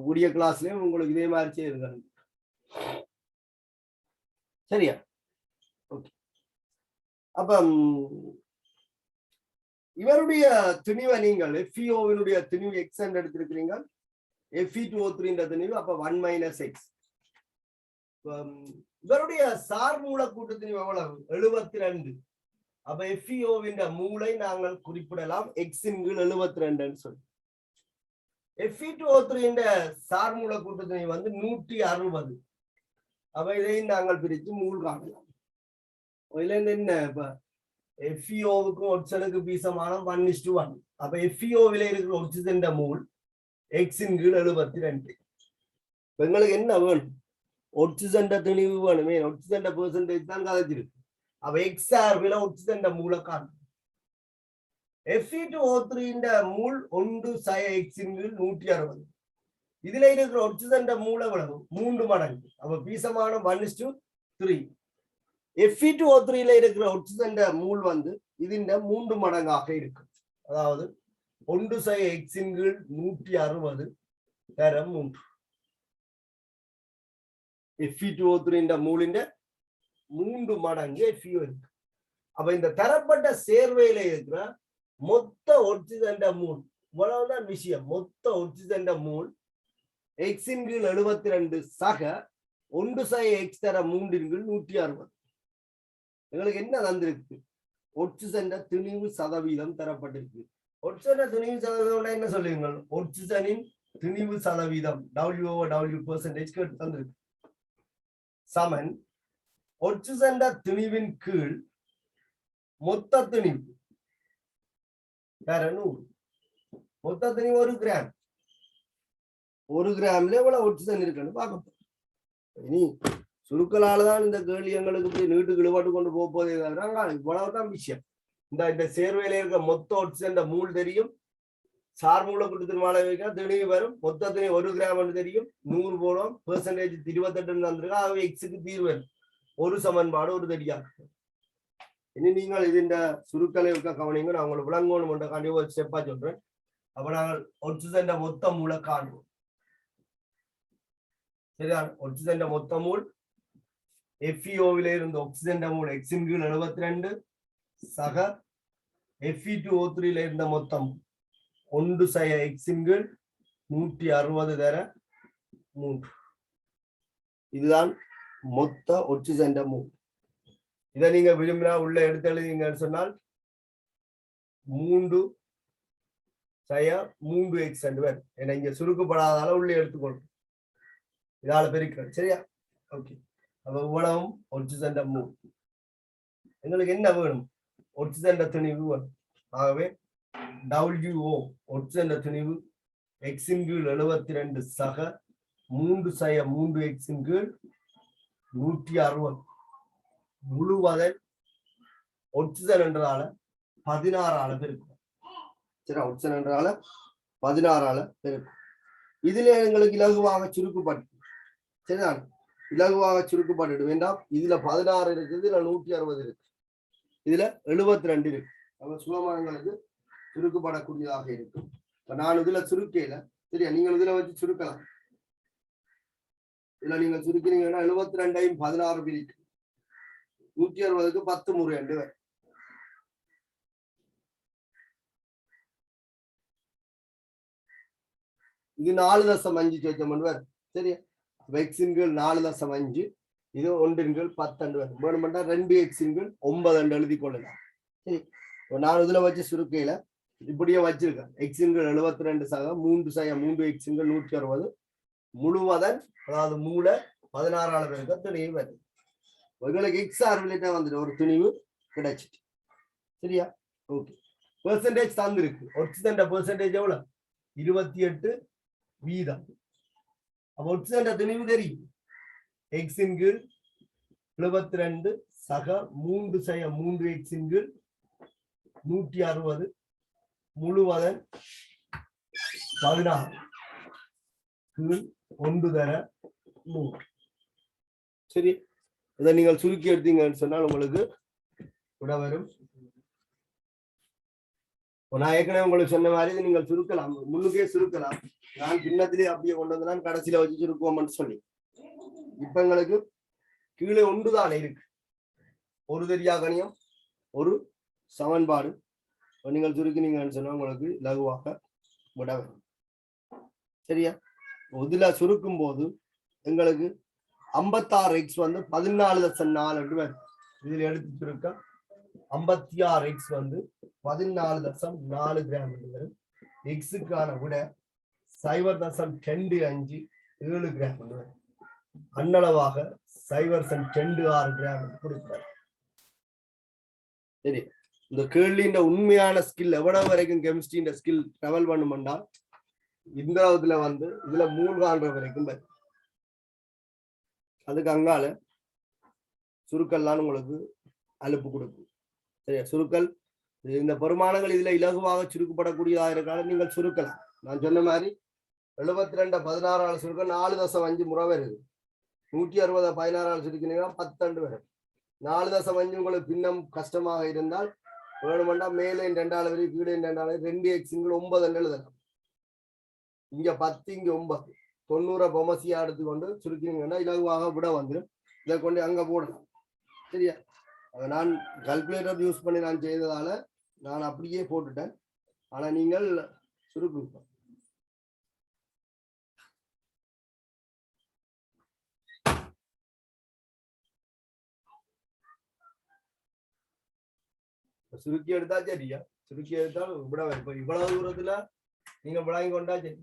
விடிய கிளாஸ்லயும் உங்களுக்கு இதே மாதிரி செய்திருக்கேன். சரியா? ஓகே. அப்ப இவருடைய திணிவை நீங்கள் FeOவினுடைய திணிவு x எடுத்திருக்கிறீங்க, Fe2O3 திணிவு அப்ப 1 - x. இவருடைய சார் மூலக்கூட்டு திணிவு எவ்வளவு? 72. அப்ப FeOவின் மூளை நாங்கள் குறிப்பிடலாம் x/72 சொல்லி. Fe2O3 சார் மூலக்கூட்டு திணிவு 160. அப்ப இதை நாங்கள் பிரித்து மூல் காணலாம். இதுல இருந்து என்ன? இப்ப FeOவுக்கும் ஒட்சிஜனுக்கு பீசமானம் 1:1. அப்ப FeOவில இருக்கிற ஒட்சிஜன் மூல் x/72. எங்களுக்கு என்ன வேணும்? ஒட்சிஜன் திணிவு வேணுமே. ஒட்சிஜன் பெர்சன்டேஜ் தான் கதைச்சிருக்கு. அப்ப XRவில ஒட்சிஜன் மூல காணும். Fe2O3 மூல் 1x/160. இதுல இருக்கிற ஒட்சிஜன் மூல எவ்வளவு? 3 மடங்கு. அப்ப பீசமானம் 1:3. Fe2O3 இருக்கிற ஒட்சிஜன் மூல் இதன் 3 மடங்காக இருக்கு. அதாவது 1x/160 தரம் 3. Fe2O3 மூலின் 3 மடங்கு FeO இருக்கு. அப்ப இந்த தரப்பட்ட சேர்வையில இருக்கிற மொத்த ஒட்சிஜன் மூல் இவ்வளவுதான் விஷயம். மொத்த ஒட்சிஜன் மூல் x/72 சக 1x தர 3/160. எங்களுக்கு என்ன தந்திருக்கு? ஒட்சிஜன் திணிவு சதவீதம் தரப்பட்டிருக்கு. ஒட்சிஜன் திணிவு சதவீதம் என்ன சொல்லுவீங்க? ஒட்சிஜனின் திணிவு சதவீதம் W/W% தந்திருக்கு. சமன் ஒட்சிஜன் திணிவின் கீழ் மொத்த திணிவு தர 100. மொத்த திணிவு 1 கிராம். 1 கிராம்ல எவ்வளவு ஒட்சிஜன் இருக்குன்னு பார்க்கணும். இனி சுருக்கலாலதான் இந்த கேள்வி எங்களுக்கு நீட்டுக்கு இழுபாட்டு கொண்டு போதே தவிர இவ்வளவுதான் விஷயம். இந்த சேர்வையில இருக்க மொத்த ஒட்சிஜன் மூல் தெரியும், சார் மூலக்கூட்டத்தின் மாணவிக்கு திணிவு வரும். மொத்த திணிவு 1 கிராம் தெரியும், 100 போடும், பெர்சன்டேஜ் 28 தந்திருக்கா. ஆகவே எக்ஸுக்கு தீர்வு வரும். ஒரு சமன்பாடு ஒரு தெரியாது. இனி நீங்கள் ഇതിന്റെ சுருக்கலைയൊക്കെ கவனிங்க. நான் உங்களுக்கு விளங்கணும் ஒரு ஸ்டெப்பா சொல்றேன். அப்ப நாங்கள் ஒட்சிஜன் மொத்த மூளை காணுவோம். சரியா? ஒட்சிஜன் மொத்த மூல் FeO இருந்து ஆக்சிஜன் மூல் X-இன் கீழ் 72 சக Fe2O3 இருந்த மொத்தம் 1 சய X-இன் கீழ் 160 தர 3. இதுதான் மொத்த ஒட்சிஜன் மூல். இதை நீங்க விரும்பினா உள்ள எடுத்து எழுதிங்கன்னு சொன்னால் 3 சய 3x பேர். ஏன்னா இங்க சுருக்கப்படாதால உள்ளே எடுத்துக்கொள்ளும். இதால பெருக்கள். சரியா? ஓகே. அப்ப இவ்வளவும் ஒட்சிஜன் மூல். எங்களுக்கு என்ன வேணும்? ஒட்சிஜன் துணிவு வேணும். ஆகவே WO ஒட்சிஜன் துணிவு X-இன் கீழ் 72 சக 3 சய 3x-இன் கீழ் 160 முழுவதன் ஒட்சிஜன் என்றால 16 பெருக்கும். சரி, ஒட்சிஜன் என்றால 16 பெருக்கும். இதுல எங்களுக்கு இலகுவாக சுருக்கப்பட்டு, சரிதான், இலகுவாக சுருக்கப்பட்டு வேண்டாம். இதுல 16 இருக்குது, இதுல 160 இருக்கு, இதுல 72 இருக்கு. நம்ம சுலமானங்களுக்கு சுருக்கப்படக்கூடியதாக இருக்கும். இப்ப நான் இதுல சுருக்கையில, சரியா, நீங்கள் இதுல வச்சு சுருக்கலாம். இதுல நீங்க சுருக்கிறீங்கன்னா 72ஐயும் 16 பிரிக்கு 160க்கு 10 முறை என்று. இது 4.5 சேர்த்தமன். சரியா? X-இன் கீழ் 4.5, இது 1-இன் கீழ் 10 வேணுமெண்டா 2x-இன் கீழ் 9 எழுதி கொள்ளலாம். சரி, நான் இதுல வச்சு சுருக்கையில இப்படியே வச்சிருக்கேன். X-இன் கீழ் 72 சக 3 சய 3x-இன் கீழ் 160 முழுவதன், அதாவது மூளை 16 பேருக்கு துணிவு வருது. உங்களுக்கு XR ரிலேட்டா வந்துட்டு ஒரு துணிவு கிடைச்சிட்டு. சரியா? ஓகே. பெர்சன்டேஜ் தந்திருக்கு. ஒட்சிஜன் பெர்சன்டேஜ் எவ்வளவு? 28%. அப்ப ஒட்சிஜன் துணிவு தெரியும். X-இன் கீழ் 72 சக 3 சய 3x-இன் கீழ் 160 முழுவதன் 16 கீழ் 1 தர 3. சரி, இதை நீங்கள் சுருக்கி எடுத்தீங்கன்னு சொன்னால் உங்களுக்கு விட வரும். நான் ஏற்கனவே உங்களுக்கு சொன்ன மாதிரி நீங்கள் சுருக்கலாம், முன்னுக்கே சுருக்கலாம். நான் பின்னத்திலே அப்படியே கொண்டு வந்தேன், கடைசியில வச்சு சுருக்குவோம்னு சொல்லி. இப்ப எங்களுக்கு கீழே 1 தானே இருக்கு, ஒரு தெரியா கணியம், ஒரு சமன்பாடு. நீங்கள் சுருக்கினீங்கன்னு சொன்னா உங்களுக்கு லகுவாக விட வரும். சரியா? இதுல சுருக்கும் போது எங்களுக்கு 56x 14.4 வரும். இதில் எடுத்து சுருக்க 56x 14.4 கிராம் வரும். எக்ஸுக்கான விட 0.25 7 கிராம் வரும். அன்னளவாக 0.26 கிராம் கொடுக்கிறார். சரி, இந்த கேள்வியின் உண்மையான ஸ்கில் எவ்வளவு வரைக்கும் கெமிஸ்ட்ரியின் ஸ்கில் டிராவல் பண்ணுமெண்டா இந்த இதுல 3 காண்ற வரைக்கும் வரும். அதுக்கு அங்கால சுருக்கல்லாம் உங்களுக்கு அலுப்பு கொடுக்கும். சரியா? சுருக்கல் இந்த பெருமானங்கள் இதுல இலகுவாக சுருக்கப்படக்கூடியதாக இருக்கால நீங்கள் சுருக்கலாம். நான் சொன்ன மாதிரி 72 16 சுருக்கம் 4.5 முறை வருது. 160 16 சுருக்கினீங்கன்னா 10 வரும். 4.5 உங்களுக்கு பின்னம் கஷ்டமாக இருந்தால் வேணுமெண்டா மேலே 2 வரை கீழே 2 2x 9 எழுதலாம். இங்க 10 இங்க 9 90 பொமசியா எடுத்துக்கொண்டு சுருக்கினீங்கன்னா இலகுவாக விட வந்துடும். இதை கொண்டு அங்க போடலாம். சரியா? நான் கால்குலேட்டர் யூஸ் பண்ணி நான் செய்ததால நான் அப்படியே போட்டுட்டேன். ஆனா நீங்கள் சுருக்குங்க. சுருக்கி எடுத்தா சரியா? சுருக்கி எடுத்தால் விட இப்ப இவ்வளவு தூரத்துல நீங்க விளங்கி கொண்டா சரி.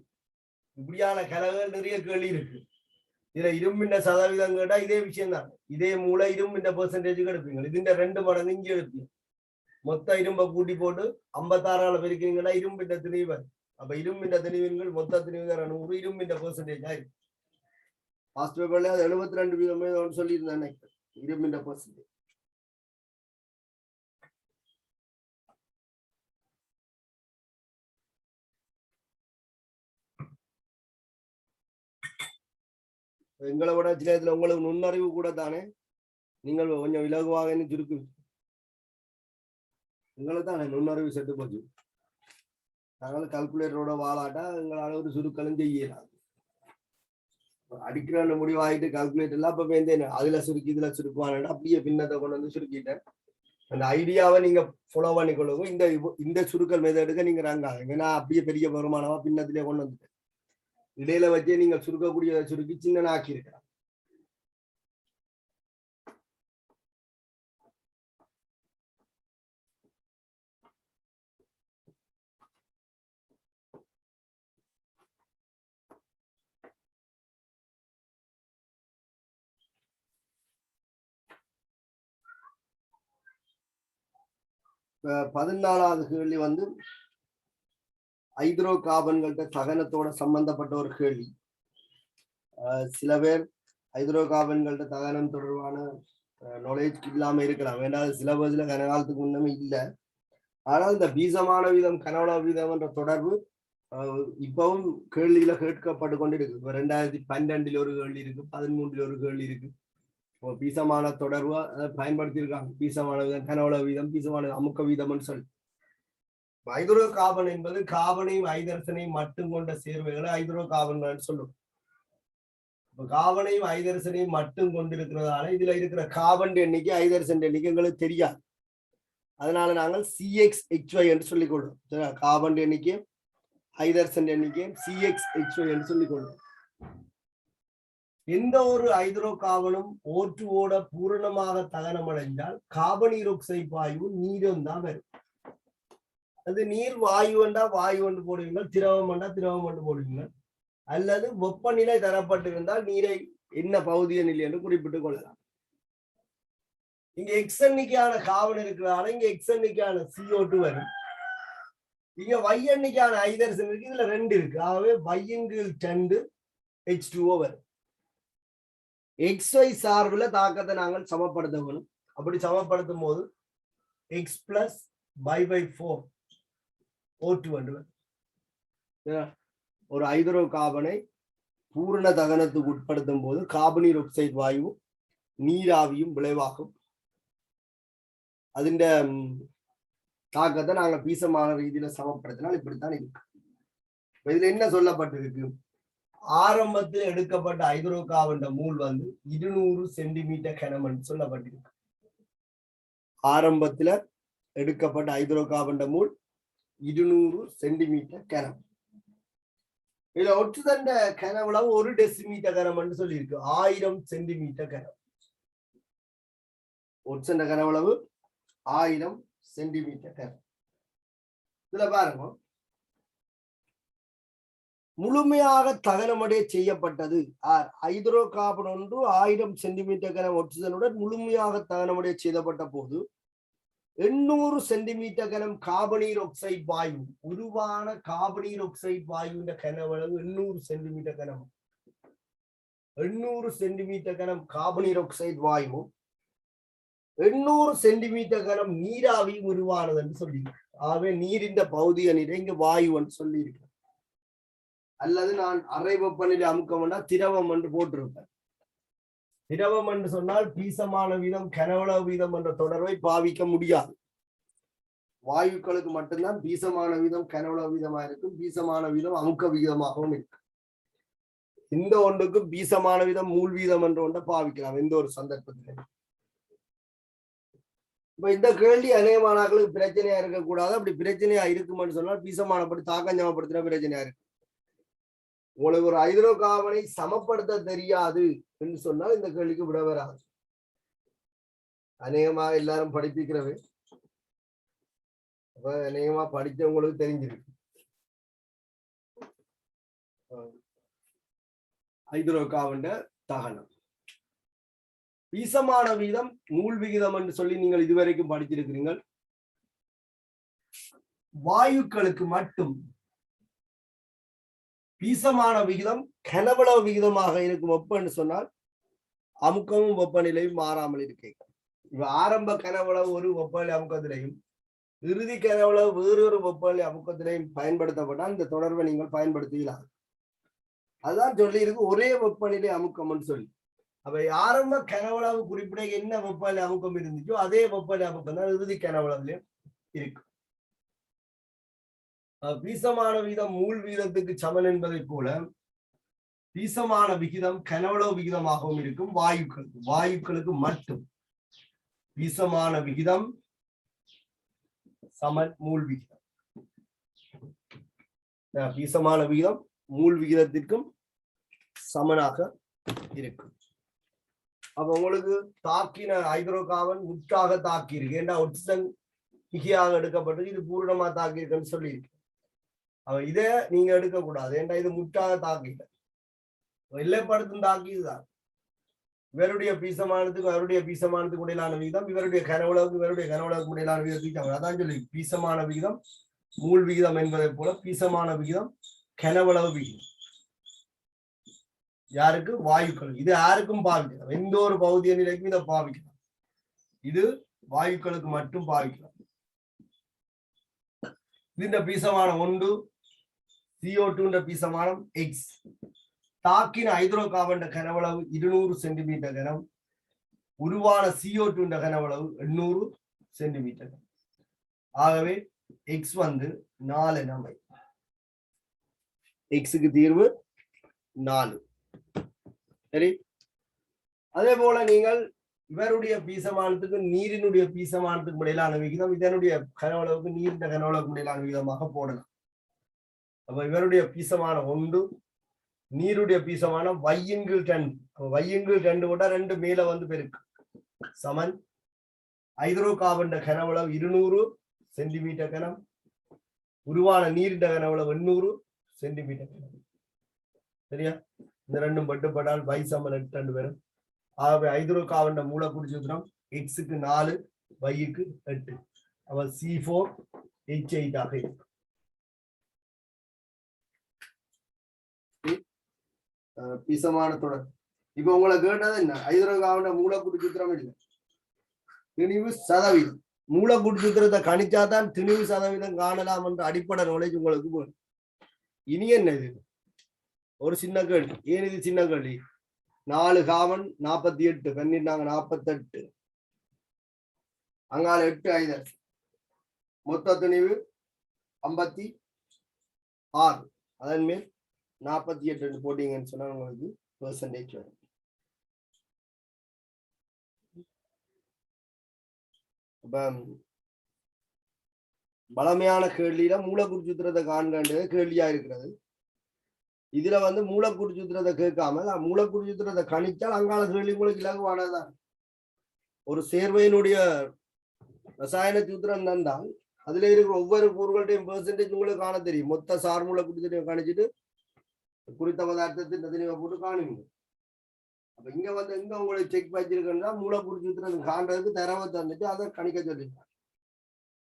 இப்படியான கலகள் நிறைய கேள்வி இருக்கு. இதுல இரும்பின் சதவீதம் கேட்டா இதே விஷயம் தான். இதே மூளை இரும்பின் பெர்சன்டேஜ் எடுப்பீங்க. இதுண்ட 2 மடங்கு இங்கே எடுப்பீங்க. மொத்த இரும்பை கூட்டி போட்டு 56 பெருக்கீங்கன்னா இரும்பின் திணிவு. அப்ப இரும்பின் திணிவுகள் மொத்த திணிவு 100, இரும்பின் பெர்சன்டேஜ் ஆயிருக்கு. லாஸ்ட் பேப்பர்ல 72% சொல்லியிருந்தேன் இரும்பின் பெர்சன்டேஜ். எங்களை விட சில இதுல உங்களுக்கு நுண்ணறிவு கூட தானே, நீங்கள் கொஞ்சம் இலகுவாக சுருக்கு எங்களை தான் நுண்ணறிவு செட்டு போச்சு. நாங்கள் கால்குலேட்டரோட வாழாட்டா எங்களால் ஒரு சுருக்களும் செய்யலாம். அடிக்கிற முடிவாயிட்டு கால்குலேட்டர் எல்லாம் இப்ப அதுல சுருக்கி இதுல சுருக்குவான் அப்படியே பின்னத்தை கொண்டு வந்து சுருக்கிட்டேன். அந்த ஐடியாவை நீங்க ஃபாலோ பண்ணிக்கொள்ளுங்க. இந்த சுருக்கல் மெத்தடுக்கு நீங்க ரங்காங்க. ஏன்னா அப்படியே பெரிய வருமானமா பின்னத்திலே கொண்டு வந்துட்டேன். இடையில வச்சே நீங்க சுருக்கக்கூடிய சுருக்கி சின்ன ஆக்கி இருக்கிறான். இப்ப 14வது கேள்வி வந்து ஹைட்ரோ கார்பன்கள்ட்ட தகனத்தோட சம்பந்தப்பட்ட ஒரு கேள்வி. சில பேர் ஹைட்ரோ கார்பன்கள்ட்ட தகனம் தொடர்பான நாலேஜ் இல்லாம இருக்கலாம். வேண்டாம் சிலபஸ்ல கனகாலத்துக்கு முன்னமே இல்லை. ஆனால் இந்த பீசமான வீதம் கனவள வீதம் என்ற தொடர்பு இப்பவும் கேள்வியில கேட்கப்பட்டு கொண்டு இருக்கு. இப்ப 2012 ஒரு கேள்வி இருக்கு, 13 ஒரு கேள்வி இருக்கு. பீசமான தொடர்பு அதை பயன்படுத்தி இருக்காங்க. பீசமான வீதம் கனவள வீதம், பீசமான அமுக்க வீதம்னு சொல்லி. ஹைட்ரோ கார்பன் என்பது கார்பனையும் ஐதரசனையும் மட்டும் கொண்ட சேர்வைகளை ஹைட்ரோ கார்பன் சொல்லும். கார்பனையும் ஐதரசனையும் மட்டும் கொண்டிருக்கிறதால இதுல இருக்கிற கார்பன் எண்ணிக்கை ஐதரசன் எண்ணிக்கை எங்களுக்கு தெரியாது. அதனால நாங்கள் CXHY என்று சொல்லிக் கொள்றோம். கார்பன் எண்ணிக்கை ஐதரசன் எண்ணிக்கை CXHY என்று சொல்லிக் கொள்றோம். எந்த ஒரு ஹைட்ரோ கார்பனும் ஓட்டுவோட பூரணமாக தகனம் அடைந்தால் கார்பனீரொக்சைடு வாயு நீரும் தான் வரும். அது நீர் வாயு வேண்டா வாயு ஒன்று போடுவீங்க, திரவம் வேண்டா திரவம் ஒன்று போடுவீங்க. அல்லது வெப்பநிலை தரப்பட்டிருந்தால் நீரை என்ன பகுதிய நிலை என்று குறிப்பிட்டுக் கொள்ளலாம். இங்க எக்ஸ் எண்ணிக்கையான கார்பன் இருக்கிறதால இங்க எக்ஸ் எண்ணிக்கையான CO2 வரும். இங்க Y எண்ணிக்கையான ஐதரசன் இருக்கு. இதுல 2 இருக்கு. ஆகவே Y/2 H2O வரும். XY சார்புல தாக்கத்தை நாங்கள் சமப்படுத்த வேணும். அப்படி சமப்படுத்தும் போது X + Y/4 O2 வரும். ஒரு ஹைட்ரோ கார்பனை பூரண தகனத்துக்கு உட்படுத்தும் போது கார்பனீரொக்சைடு வாயு நீராவியும் விளைவாகும். அதிண்ட தாக்கத்தை நாங்கள் பீசமான ரீதியில சமப்படுத்தினால் இப்படித்தான் இருக்கு. இதுல என்ன சொல்லப்பட்டிருக்கு? ஆரம்பத்தில் எடுக்கப்பட்ட ஹைட்ரோ கார்பன் மூல் வந்து 200 சென்டிமீட்டர் கனம் சொல்லப்பட்டிருக்கு. ஆரம்பத்துல எடுக்கப்பட்ட ஹைட்ரோ கார்பன் மூல் 200 சென்டிமீட்டர் கனம். இதுல ஒட்டுதண்ட கனவுளவு 1 டெசிமீட்டர் கனம் சொல்லியிருக்கு. 1000 சென்டிமீட்டர் கனம். ஒட்டுதண்ட கனவுளவு 1000 சென்டிமீட்டர் கனம். இதுல பாருங்க, முழுமையாக தகனமடைய செய்யப்பட்டது ஹைட்ரோ கார்பன் ஒன்று 1000 சென்டிமீட்டர் கனம் ஒட்டுதலுடன் முழுமையாக தகனமடைய செய்யப்பட்ட போது 800 சென்டிமீட்டர் கனம் கார்பனீரொக்சைடு வாயு உருவான கார்பனீரொக்சைடு வாயுவின் கனவளவு 800 சென்டிமீட்டர் கனம். 800 சென்டிமீட்டர் கனம் கார்பனீரொக்சைடு வாயு 800 சென்டிமீட்டர் கனம் நீராவியும் உருவானது என்று சொல்லியிருக்கு. ஆகவே நீரின் பௌதிக நிலை இங்க வாயு என்று சொல்லியிருக்க. அல்லது நான் அறை வெப்பநிலை அமுக்கம்னா திரவம் என்று போட்டிருப்பேன். திரவம் என்று சொன்னால் பீசமான வீதம் கனவள வீதம் என்ற தொடர்பை பாவிக்க முடியாது. வாயுக்களுக்கு மட்டும்தான் பீசமான வீதம் கனவள வீதமா இருக்கும், பீசமான வீதம் அமுக்க வீதமாகவும் இருக்கு. இந்த ஒன்றுக்கு பீசமான வீதம் மூல் வீதம் என்ற ஒன்றை பாவிக்கலாம் எந்த ஒரு சந்தர்ப்பத்திலும். இப்ப இந்த கேள்வி அநேகமானாக்களுக்கு பிரச்சனையா இருக்கக்கூடாது. அப்படி பிரச்சனையா இருக்குமென்னு சொன்னால் பீசமானப்படி தாக்கம் சமப்படுத்தினா பிரச்சனையா இருக்கு. உங்களுக்கு ஒரு ஹைட்ரோ கார்பனை சமப்படுத்த தெரியாது என்று சொன்னால் இந்த கேள்விக்கு விட வராது. அநேகமாக எல்லாரும் படிப்பிக்கிறவே அப்ப அநேகமா படிச்சவங்களுக்கு தெரிஞ்சிருக்கு. ஹைட்ரோ கார்பன் தகனம் பீசமான வீதம் மூல் விகிதம் என்று சொல்லி நீங்கள் இதுவரைக்கும் படித்திருக்கிறீர்கள். வாயுக்களுக்கு மட்டும் பீசமான விகிதம் கனவள விகிதமாக இருக்கும் வெப்பன்னு சொன்னால் அமுக்கமும் வெப்பநிலையும் மாறாமல் இருக்கு. இப்ப ஆரம்ப கனவளவு ஒரு வெப்பநிலை அமுக்கத்திலையும் இறுதி கனவளவு வேறொரு வெப்பநிலை அமுக்கத்திலையும் பயன்படுத்தப்பட்டால் இந்த தொடர்பை நீங்கள் பயன்படுத்தலாம். அதுதான் சொல்லி இருக்கு ஒரே வெப்பநிலை அமுக்கம்னு சொல்லி. அப்ப ஆரம்ப கனவளவு குறிப்பிட என்ன வெப்பநிலை அமுக்கம் இருந்துச்சோ அதே வெப்பநிலை அமுக்கம் தான் இறுதி கனவளவுலையும் இருக்கு. வீசமான விகிதம் மூல் வீதத்துக்கு சமன் என்பதை போல வீசமான விகிதம் கனவளவு விகிதமாகவும் இருக்கும். வாயுக்களுக்கு மட்டும் வீசமான விகிதம் சமன் மூல் விகிதம். வீசமான விகிதம் மூல் விகிதத்திற்கும் சமனாக இருக்கும். அப்ப உங்களுக்கு தாக்கின ஹைட்ரோ கார்பன் உற்றாக தாக்கி இருக்கு. ஏன்னா ஒட்சன் மிகையாக எடுக்கப்பட்டு இது பூரணமா தாக்கி இருக்குன்னு சொல்லியிருக்கு. இதை நீங்க எடுக்கக்கூடாது. ஏன்னா இது முற்றாக தாக்கிட்ட எல்லைப்படுத்தும் தாக்கி இதுதான். இவருடைய பீசமானத்துக்கு அவருடைய பீசமானத்துக்கு இடையிலான விகிதம், இவருடைய கனவுளவுக்கு இடையிலான விகிதம். அதான் சொல்லி பீசமான விகிதம் மூல் விகிதம் என்பதை போல பீசமான விகிதம் கனவளவு விகிதம். யாருக்கு? வாயுக்கள். இது யாருக்கும் பாவிக்கலாம். எந்த ஒரு பௌதிக நிலைக்கும் இதை பாவிக்கலாம். இது வாயுக்களுக்கு மட்டும் பாவிக்கலாம். இந்த பீசமான 1 CO2 பீசமானம் X. தாக்கின ஹைட்ரோ கார்பன் கனவளவு 200 சென்டிமீட்டர் கனம். உருவான CO2 கனவளவு 800 சென்டிமீட்டர். ஆகவே X 4 நமை. Xக்கு தீர்வு 4. சரி. அதே போல நீங்கள் இவருடைய பீசமானத்துக்கு நீரினுடைய பீசமானத்துக்கு இடையிலான விகிதம் இதனுடைய கனவளவுக்கு நீரின் கனவளவுக்கு இடையிலான விகிதமாக போடலாம். அப்ப இவருடைய பீசமான 1 நீருடைய பீசமான y/2 விட 2 மேல பெருக்கு சமன் ஹைட்ரோ கார்பன் கனவளவு 200 சென்டிமீட்டர் கனம். உருவான நீரின் கனவளவு 800 சென்டிமீட்டர் கனம். சரியா? இந்த ரெண்டும் பட்டுப்பட்டால் y = 8 வரும். ஆகவே ஹைட்ரோ கார்பன் மூலக்கூறு சூத்திரம் Xக்கு 4 Yக்கு 8. அவ C4H8 ஆக இருக்கும். பீசமான தொடர். இப்ப உங்களை கேட்டது என்ன? ஹைட்ரோ கார்பன் மூலக்கூறு சூத்திரம் இல்லை, திணிவு சதவீதம். மூலக்கூறு சூத்திரத்தை கணிச்சாதான் திணிவு சதவீதம் காணலாம் என்ற அடிப்படை நாலேஜ் உங்களுக்கு போகும். இனி என்ன இது? ஒரு சின்ன கேள்வி. ஏன் இது சின்ன கேள்வி? 4 கார்பன் 48 பண்ணிட்டாங்க 48. அங்கால 8 5 மொத்த திணிவு 56. அதன் மேல் 48 போட்டீங்கன்னு சொன்னா உங்களுக்கு பெர்சன்டேஜ் வரும். பலமையான கேள்வியில மூலக்கூறு சூத்திரத்தை காண்க கேள்வியா இருக்கிறது. இதுல மூலக்கூறு சூத்திரத்தை கேட்காம மூலக்கூறு சூத்திரத்தை கணிச்சால் அங்கால கேள்வி உங்களுக்கு இலகுவானதுதான். ஒரு சேர்வையினுடைய ரசாயன சூத்திரம் தந்தால் அதுல இருக்கிற ஒவ்வொரு கூறுகள்டையும் பெர்சன்டேஜ் உங்களுக்கு காண தெரியும். மொத்த சார் மூலக்கூறு கணிச்சிட்டு குறித்த பதார்த்தத்தின் திணிவை போட்டு காணுவீங்க. அப்ப இங்க உங்களுக்கு செக் வச்சிருக்கா மூலக்கூறு சூத்திரம் காண்றதுக்கு தரவை தந்துட்டு அதை கணிக்க சொல்லிருக்காங்க.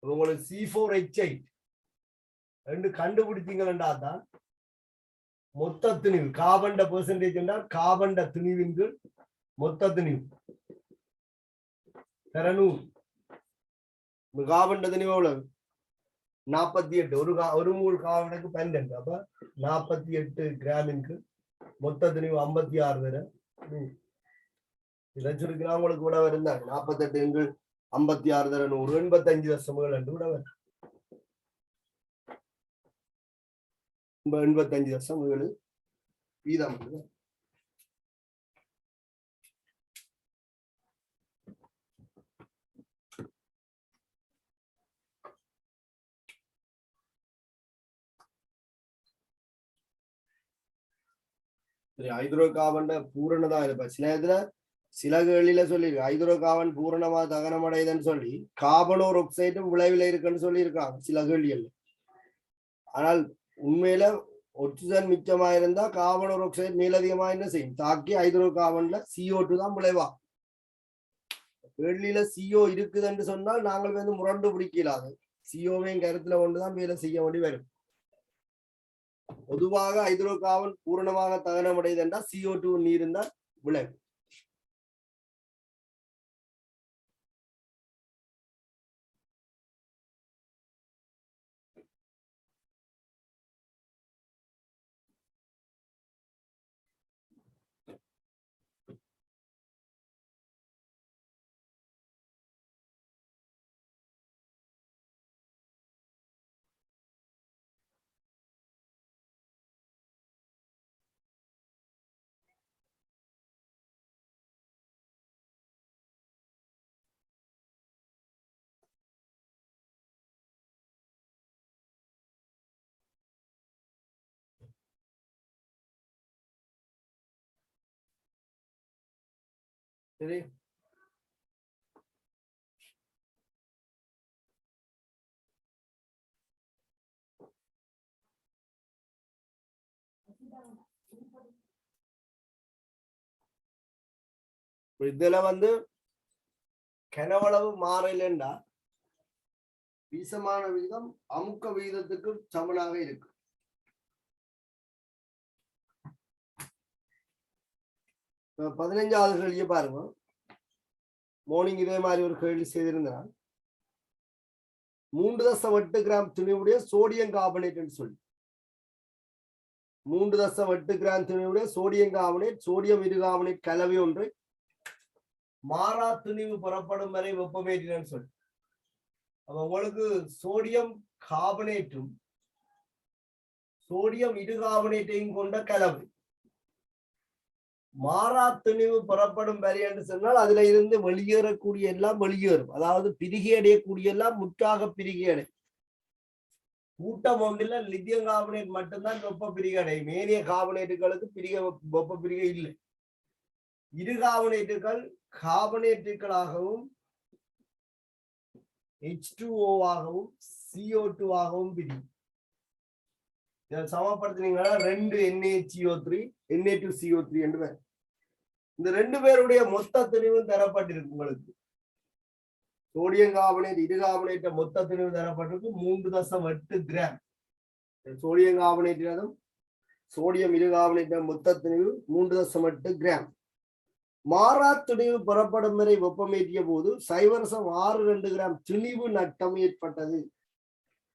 உங்களுக்கு C4H8 ரெண்டு கண்டுபிடிச்சீங்கன்னா தான் மொத்த திணிவு கார்பன் பெர்சன்டேஜ் என்றால் கார்பன் திணிவின் மொத்த திணிவு 200. கார்பன் திணிவு எவ்வளவு? 48. ஒரு மூல் கார்பனுக்கு 12. அப்ப 48 கிராமிற்கு மொத்த திணிவு 56 தர கிராமங்களுக்கு கூட இருந்தாங்க. 48 56 தர 100 85 தசமங்கள் என்று கூட வரும். 85 தசமங்கள் வீதம். ஹைட்ரோ கார்பன் பூரணதா இருப்ப சில இதுல சில கேள்வியில சொல்லியிருக்கு ஹைட்ரோ கார்பன் பூரணமா தகனமடையுதுன்னு சொல்லி கார்பனோர் ஆக்சைடும் விளைவில் இருக்குன்னு சொல்லியிருக்காங்க சில கேள்விகள். ஆனால் உண்மையில ஒட்சிஜன் மிச்சமா இருந்தா கார்பனோர் ஆக்சைடு மேலதிகமா என்ன செய்யும்? தாக்கி ஹைட்ரோ கார்பன்ல CO2 தான் விளைவா. கேள்வியில CO இருக்குதுன்னு சொன்னால் நாங்கள் முரண்டு பிடிக்கலாது. COவையும் கருத்துல கொண்டுதான் வேலை செய்ய வேண்டி வரும். பொதுவாக ஹைட்ரோ கார்பன் பூரணமாக தகனமடையுது என்றால் CO2 நீர் இருந்தால் விளைவு. சரி, இதுல கனவளவு மாறலண்டா வீசமான விகிதம் அமுக்க விகிதத்துக்கு சமனாக இருக்கு. இப்ப 15வது கேள்வியை பாருங்க. மார்னிங் இதே மாதிரி ஒரு கேள்வி செய்திருந்தான். 3.8 கிராம் துணிவுடைய சோடியம் கார்பனேட் சொல்லி 3.8 கிராம் துணிவுடைய சோடியம் கார்பனேட் சோடியம் இருகார்பனேட் கலவை ஒன்றை மாறா துணிவு புறப்படும் வரை வெப்பமேற்றினு சொல்லி. அப்ப உங்களுக்கு சோடியம் கார்பனேட்டும் சோடியம் இருகார்பனேட்டையும் கொண்ட கலவை மாறா துணிவு புறப்படும் வரை என்று சொன்னால் அதுல இருந்து வெளியேறக்கூடிய எல்லாம் வெளியேறும். அதாவது பிரிகை அடையக்கூடிய எல்லாம் முற்றாக பிரிகை அடையும். கூட்டம் ஒன்றில் லித்தியம் கார்பனேட் மட்டும்தான் வெப்ப பிரிகை அடையும். ஏனைய கார்பனேட்டுகளுக்கு வெப்ப பிரிகை இல்லை. இரு கார்பனேட்டுகள் கார்பனேட்டுகளாகவும் H2O ஆகவும் CO2 ஆகவும் பிரியும். சமப்படுத்தினீங்கன்னா 2 NaCO3 Na2CO3 என்று இந்த 2 பேருடைய மொத்த திணிவும் தரப்பட்டிருக்கு. உங்களுக்கு சோடியம் கார்பனேட் இரு கார்பனேட் மொத்த திணிவு தரப்பட்டிருக்கு 3.8 கிராம். சோடியம் கார்பனேட் சோடியம் இரு கார்பனேட் மொத்த திணிவு 3.8 கிராம். மாறா துணிவு புறப்படும் வரை வெப்பமேற்றிய போது 0.62 கிராம் துணிவு நட்டம் ஏற்பட்டது.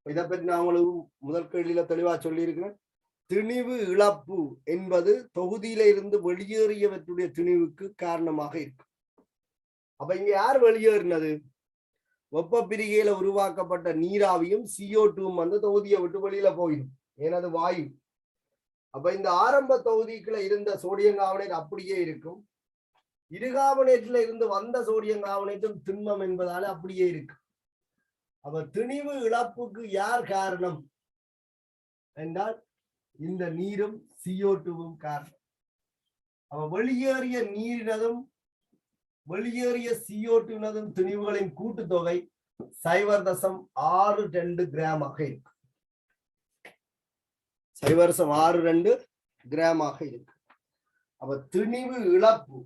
இதை பற்றி நான் உங்களுக்கு முதல் கேள்வியில தெளிவா சொல்லி இருக்கிறேன். திணிவு இழப்பு என்பது தொகுதியில இருந்து வெளியேறியவற்றுடைய திணிவுக்கு காரணமாக இருக்கு. அப்ப இங்க யார் வெளியேறினது? வெப்ப பிரிகையில உருவாக்கப்பட்ட நீராவியும் CO2 தொகுதியை விட்டு வெளியில போயிடும். ஏனது வாயு. அப்ப இந்த ஆரம்ப தொகுதிக்குள்ள இருந்த சோடியம் கார்பனேட் அப்படியே இருக்கும். இரு கார்பனேட்ல இருந்து வந்த சோடியம் கார்பனேட்டும் திண்மம் என்பதால அப்படியே இருக்கு. அப்ப திணிவு இழப்புக்கு யார் காரணம் என்றால் இந்த நீரும் CO2வும் காரணம். அப்ப வெளியேறிய நீரினதும் வெளியேறிய CO2 திணிவுகளின் கூட்டுத்தொகை 0.62 கிராமாக இருக்கு. 0.62 கிராமாக இருக்கு. அப்ப திணிவு இழப்பு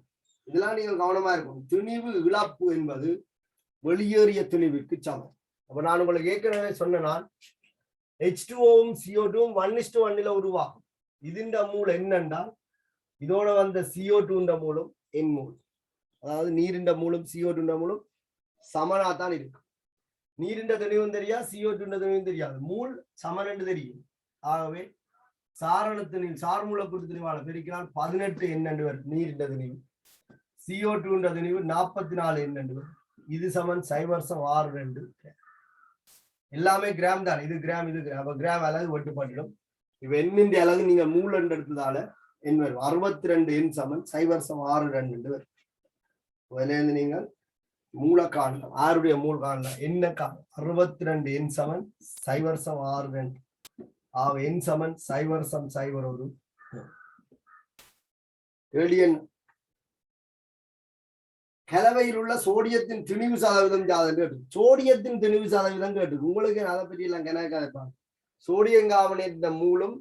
இதெல்லாம் நீங்கள் கவனமா இருக்கும். திணிவு இழப்பு என்பது வெளியேறிய திணிவுக்கு சமம். அப்ப நான் உங்களுக்கு ஏற்கனவே சொன்னால் H2Oவும் CO2வும் 1:1 உருவாகும். இதுண்ட மூல் என்னென்றால் இதோட வந்த CO2 மூலம் என் மூல், அதாவது நீரிண்ட மூலம் CO2 மூலம் சமனாத்தான் இருக்கு. நீரிண்ட திணிவும் தெரியா, CO2 திணிவும் தெரியாது, மூல் சமன் என்று தெரியும். ஆகவே சாரணத்தினில் சார்மூலக்கூட்டு திணிவான பெருக்கிறான் 18 எண்ணெண்டு வரும். நீரிண்ட திணிவு CO2 திணிவு 44 எண்ணெண்டு வரும். இது சமன் 0.62. எல்லாமே கிராம் தான். இது கிராம் இது கிராம். கிராம் அழகு வெட்டுப்பட்டிடும். இப்ப எண்ணின் அழகு நீங்க மூல் எடுத்ததால எண் வரும் 62 எண் சமன் 0.62 வரும். இருந்து நீங்கள் மூல காணலாம், ஆருடைய மூல் காணலாம், என்ன காணலாம். 62 எண் சமன் 0.62. எண் சமன் 0.01. ஏழியன் கலவையில் உள்ள சோடியத்தின் திணிவு சதவீதம் ஜாதகம் கேட்டு, சோடியத்தின் திணிவு சதவீதம் கேட்டு உங்களுக்கு அதை பற்றி எல்லாம் கணக்காக சோடியம் கார்பனேட் மூலம்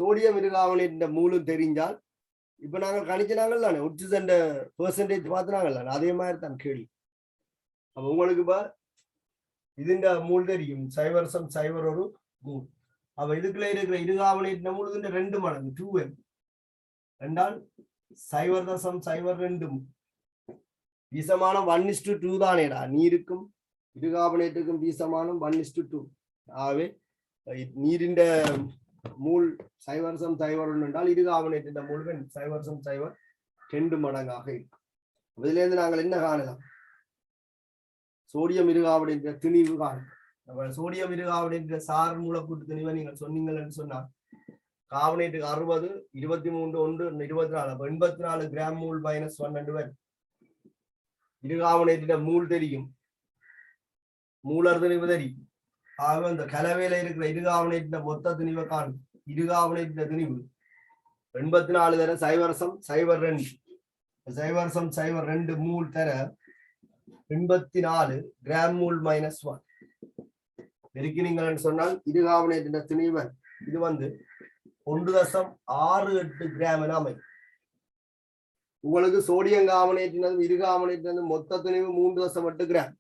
சோடியம் இருகார்பனேட் மூலம் தெரிஞ்சால் இப்ப நாங்கள் கணிச்சினாங்கல்ல %% பார்த்துனாங்கல்ல, அதே மாதிரி தான் கேள்வி. அப்ப உங்களுக்கு இப்ப இதுண்ட மூல் தெரியும் 0.01 மூல். அப்ப இதுக்குள்ள இருக்கிற இருகார்பனேட் மூல் 2 மடங்கு 2n என்றால் 0.02 வீசமானம் 1:2 தானேடா. நீருக்கும் இருகார்பனேட்டுக்கும் வீசமானம் 1:2. ஆகவே நீரிண்ட மூல் 0.01 என்றால் இருகார்பனேட் மூல்கள் 0.02 மடங்காக இருக்கும். இதுல இருந்து நாங்கள் என்ன காணலாம்? சோடியம் இருகார்பனேட் திணிவு காணலாம். சோடியம் இருகார்பனேட் சார் மூலக்கூட்டு திணிவை நீங்கள் சொன்னீங்கன்னு சொன்னால் கார்பனேட்டுக்கு 60 23 1 24 அப்ப 84 கிராம் மூல் -1 வரும். இருகார்பனேட் மூல் தெரியும், மூலர் திணிவு தெரியும். ஆக அந்த கலவையில இருக்கிற இருகார்பனேட் மொத்த திணிவை காணும். இருகார்பனேட் திணிவு 84 தர 0.02 சைவர்சம் சைவர் 2 மூல் தர 84 கிராம் மூல் -1 பெருக்கினீங்கன்னு சொன்னால் இருகாவனேற்ற திணிவன் இது 1.68 கிராம் என அமையும். உங்களுக்கு சோடியம் கார்பனேட்டினது இருகாவனேட்டினது மொத்த திணிவு 3.8 கிராம்.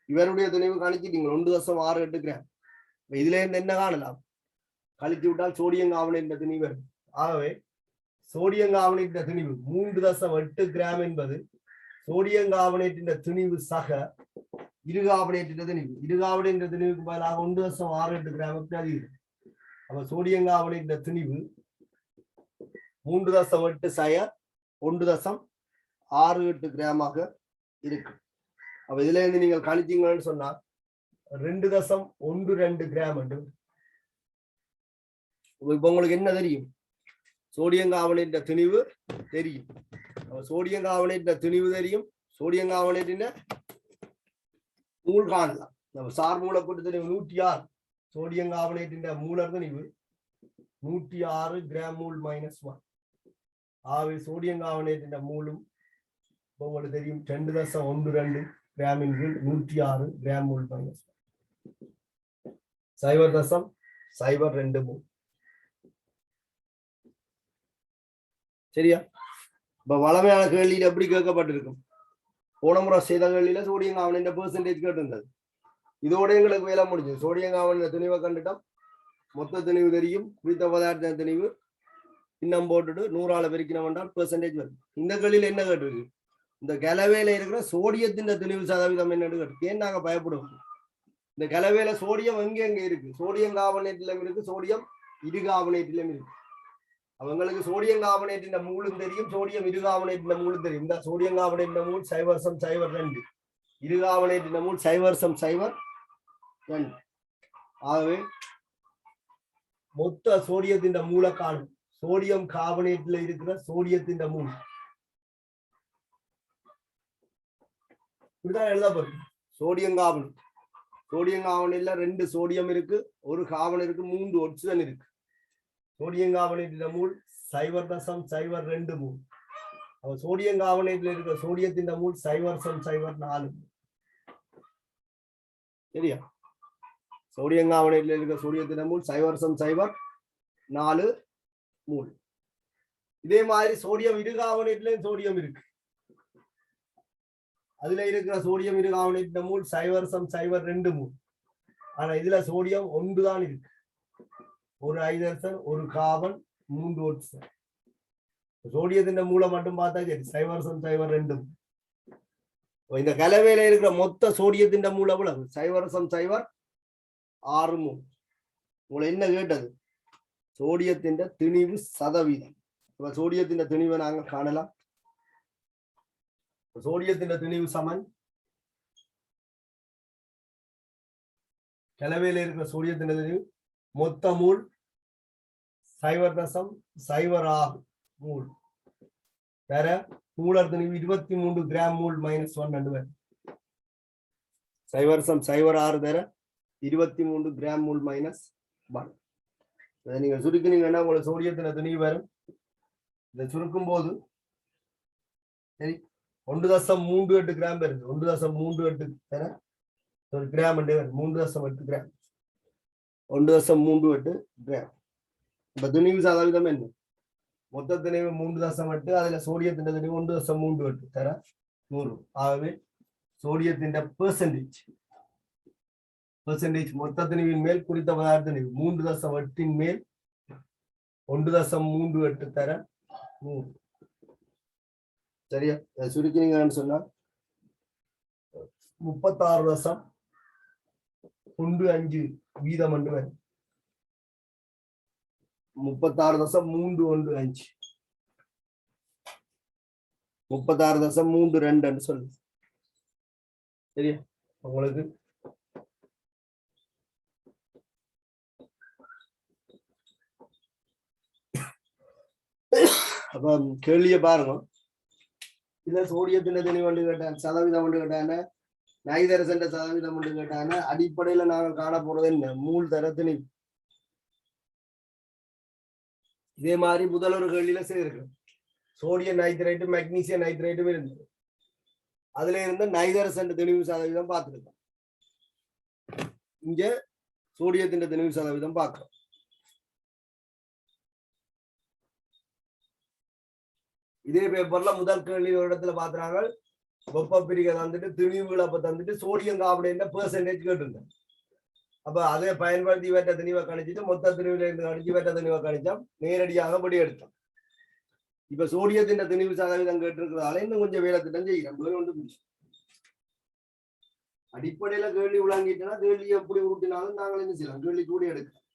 இவருடைய திணிவு கணிச்சிட்டீங்க 1.68 கிராம். இதுல இருந்து என்ன காணலாம்? கழிச்சு விட்டால் சோடியம் கார்பனேட் திணிவு வரும். ஆகவே சோடியம் கார்பனேட் திணிவு 3.8 கிராம் என்பது சோடியம் கார்பனேட்டின் திணிவு சக இருகார்பனேட்டின் திணிவு. இருகார்பனேட் திணிவுக்கு பதிலாக 1.68 கிராம் அதிகம். அப்ப சோடியம் கார்பனேட்டின் திணிவு 3.8 சய 1.68 கிராமாக இருக்கு. அப்ப இதுல இருந்து நீங்கள் கணிச்சீங்கன்னு சொன்னா 2.12 கிராம். இப்ப உங்களுக்கு என்ன தெரியும்? சோடியம் கார்பனேட் திணிவு தெரியும். சோடியம் கார்பனேட் திணிவு தெரியும். சோடியம் கார்பனேட்டின் மூல் காணலாம். நம்ம சார் மூலக்கூட்டு திணிவு 106. சோடியம் கார்பனேட்டின் மூலர் திணிவு 106 கிராம் மூல் -1. ஆகவே சோடியம் கார்பனேட்டின் மூலும் உங்களுக்கு தெரியும் 2.12 கிராமின் கீழ் 106 கிராம் மூல் -1. 0.02 மூல். சரியா? இப்ப வளமையான கேள்வியில் எப்படி கேட்கப்பட்டிருக்கும்? போன முறை செய்த கேள்வியில சோடியம் கார்பனேட் பெர்சன்டேஜ் கேட்டிருந்தது. இதோட எங்களுக்கு வேலை முடிஞ்சது. சோடியம் கார்பனேட் திணிவை கண்டுட்டோம், மொத்த திணிவு தெரியும், குறித்த பதார்த்த திணிவு இன்னும் போட்டுட்டு 100ஆல பெருக்கினோம் என்றால் பெர்சன்டேஜ் வரும். இந்த கேள்வியில என்ன கேட்டிருக்கு? இந்த கலவையில இருக்கிற சோடியத்தின் திணிவு சதவீதம் என்னன்னு கேட்டு. ஏன் நாங்க பயப்படுவோம்? இந்த கலவையில சோடியம் எங்க இருக்கு? சோடியம் கார்பனேட்டிலும் இருக்கு, சோடியம் இருகார்பனேட்டிலும் இருக்கு. அவங்களுக்கு சோடியம் கார்பனேட்டின் மூலும் தெரியும், சோடியம் இருகார்பனேட்டின் மூலும் தெரியும். இந்த சோடியம் கார்பனேட்டின் மூல் 0.02, இருகார்பனேட்டின் மூல் 0.02. ஆகவே மொத்த சோடியத்தின் மூல காணும். சோடியம் கார்பனேட்ல இருக்கிற சோடியத்தின் மூல் இப்படிதான் எழுதப்படும். Sodium carbonate. சோடியம் கார்பனேட்ல 2 சோடியம் இருக்கு, 1 கார்பன் இருக்கு, 3 ஒட்சிஜன் இருக்கு. சோடியம் கார்பனேட்டின் மூல் 0.02 மூல். அப்ப சோடியம் கார்பனேட்ல இருக்கிற சோடியத்தின் மூல் 0.04. சரியா? சோடியம் கார்பனேட்ல இருக்கிற சோடியத்தின் மூல் 0.04 மூல். இதே மாதிரி சோடியம் இருகார்பனேட்லயும் சோடியம் இருக்கு. அதுல இருக்கிற சோடியம் இருகார்பனேட்டின் மூல் 0.02 மூல். ஆனா இதுல சோடியம் 1 தான் இருக்கு. 1 ஹைட்ரஜன், 1 கார்பன், 3 ஒட்சிஜன். சோடியத்தின் மூலம் மட்டும் பார்த்தா சரி 0.02. இந்த கலவையில இருக்கிற மொத்த சோடியத்தின் மூலம் எவ்வளவு? 0.06 மூல். உங்களை என்ன கேட்டது? சோடியத்தின் திணிவு சதவீதம். சோடியத்தின் திணிவை நாங்க காணலாம். சோடியத்தின் திணிவு சமன் கலவையில இருக்கிற சோடியத்தின் திணிவு மொத்த மூல் 0.06 மூல் வேற மூலர் திணிவு 23 கிராம் மூல் -1 2 பேர் 0.06 தர 23 கிராம் மூல் -1. நீங்க சுருக்கினீங்கன்னா உங்களுக்கு சோடியத்தின் திணிவு வரும். இதை சுருக்கும் போது சரி 1.38 கிராம் வருது. 1.38 தர ஒரு கிராம் 3.8 கிராம் 1.38 கிராம். இப்ப திணிவு சதவீதம் என்ன? மொத்த திணிவு 3.8, அதுல சோடியத்தின் திணிவு 1.38 தர 100. ஆகவே சோடியத்தின் பெர்சன்டேஜ் மொத்த திணிவின் மேல் குறித்த பதார்த்த திணிவு 3.8 மேல் 1.38 தர 100. சரியா? சுருக்கினீங்கன்னு சொன்னா 36.15 வீதம் என்று வரும். 36.315 36.32 சொல்லு. சரியா? உங்களுக்கு அப்ப கேள்விய பாருங்க. இதுல சோடியத்தின் திணிவு வந்து கேட்டான், சதவீதம் வந்து கேட்டான, நைதரசன் சதவீதம் வந்து கேட்டான. அடிப்படையில நாங்கள் காண போறது என்ன? மூல் தர திணிவு. இதே மாதிரி முதல் ஒரு கேள்வியில செய்திருக்கு. சோடியம் நைட்ரேட்டும் மெக்னீசியம் நைட்ரேட்டும் இருந்தது. அதுல இருந்து நைதரஸ் என்ற திணிவு சதவீதம் பார்த்துருக்கோம். இங்க சோடியத்தின் திணிவு சதவீதம் பார்க்கிறோம். இதே பேப்பர்ல முதல் கேள்வி ஒரு இடத்துல பாக்குறாங்க, வெப்ப பிரிகை தந்துட்டு திணிவுகளை அப்ப தந்துட்டு சோடியம் கார்பனேட் பெர்சன்டேஜ் கேட்டிருந்தேன். அப்ப அதை பயன்படுத்தி வெட்ட திணிவை கணிச்சிட்டு மொத்த திணிவுல இருந்து கணிச்சு வெட்ட திணிவை கணிச்சோம், நேரடியாக படி எடுத்தோம். இப்ப சோடியத்தின் திணிவு சதவீதம் கேட்டிருக்கிறதால இன்னும் கொஞ்சம் வேலை திட்டம் செய்கிறோம். அடிப்படையில கேள்வி விளங்கிட்டா கேள்வி எப்படி உருட்டினாலும் நாங்கள் என்ன செய்யலாம், கேள்வி கூட எடுக்கலாம்.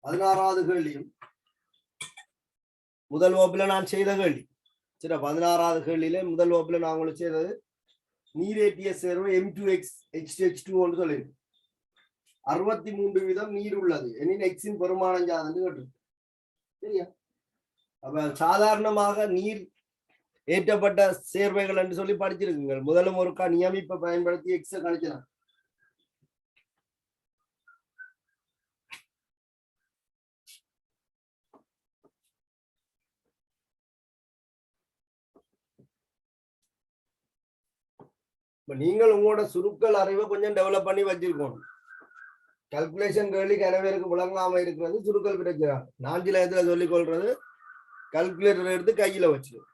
பதினாறாவது கேள்வியும் முதல் வகுப்புல நான் செய்த கேள்வி. சரி, 16வது கேள்வியில முதல் வகுப்புல நான் உங்களுக்கு செய்தது நீரேற்றிய சேர்வு M2X H2H2 சொல்லிருக்கு. 63% நீர் உள்ளது எனின் எக்ஸின் பெருமானம் ஜாதன்னு கேட்டிருக்கு. சரியா? அப்ப சாதாரணமாக நீர் ஏற்றப்பட்ட சேர்வைகள் என்று சொல்லி படிச்சிருக்குங்க. முதலும் ஒருக்கா நியமிப்பை பயன்படுத்தி எக்ஸ கணிக்கலாம். நீங்கள் உங்களோட சுருக்கல் அறிவை கொஞ்சம் டெவலப் பண்ணி வச்சிருக்கணும். கல்குலேஷன் கேள்விக்கு அனைவருக்கு விளங்காம இருக்கிறது சுருக்கல் பிரச்சனை. நாஞ்சிலயத்துல சொல்லிக் கொள்றது கல்குலேட்டர் எடுத்து கையில வச்சிடும்.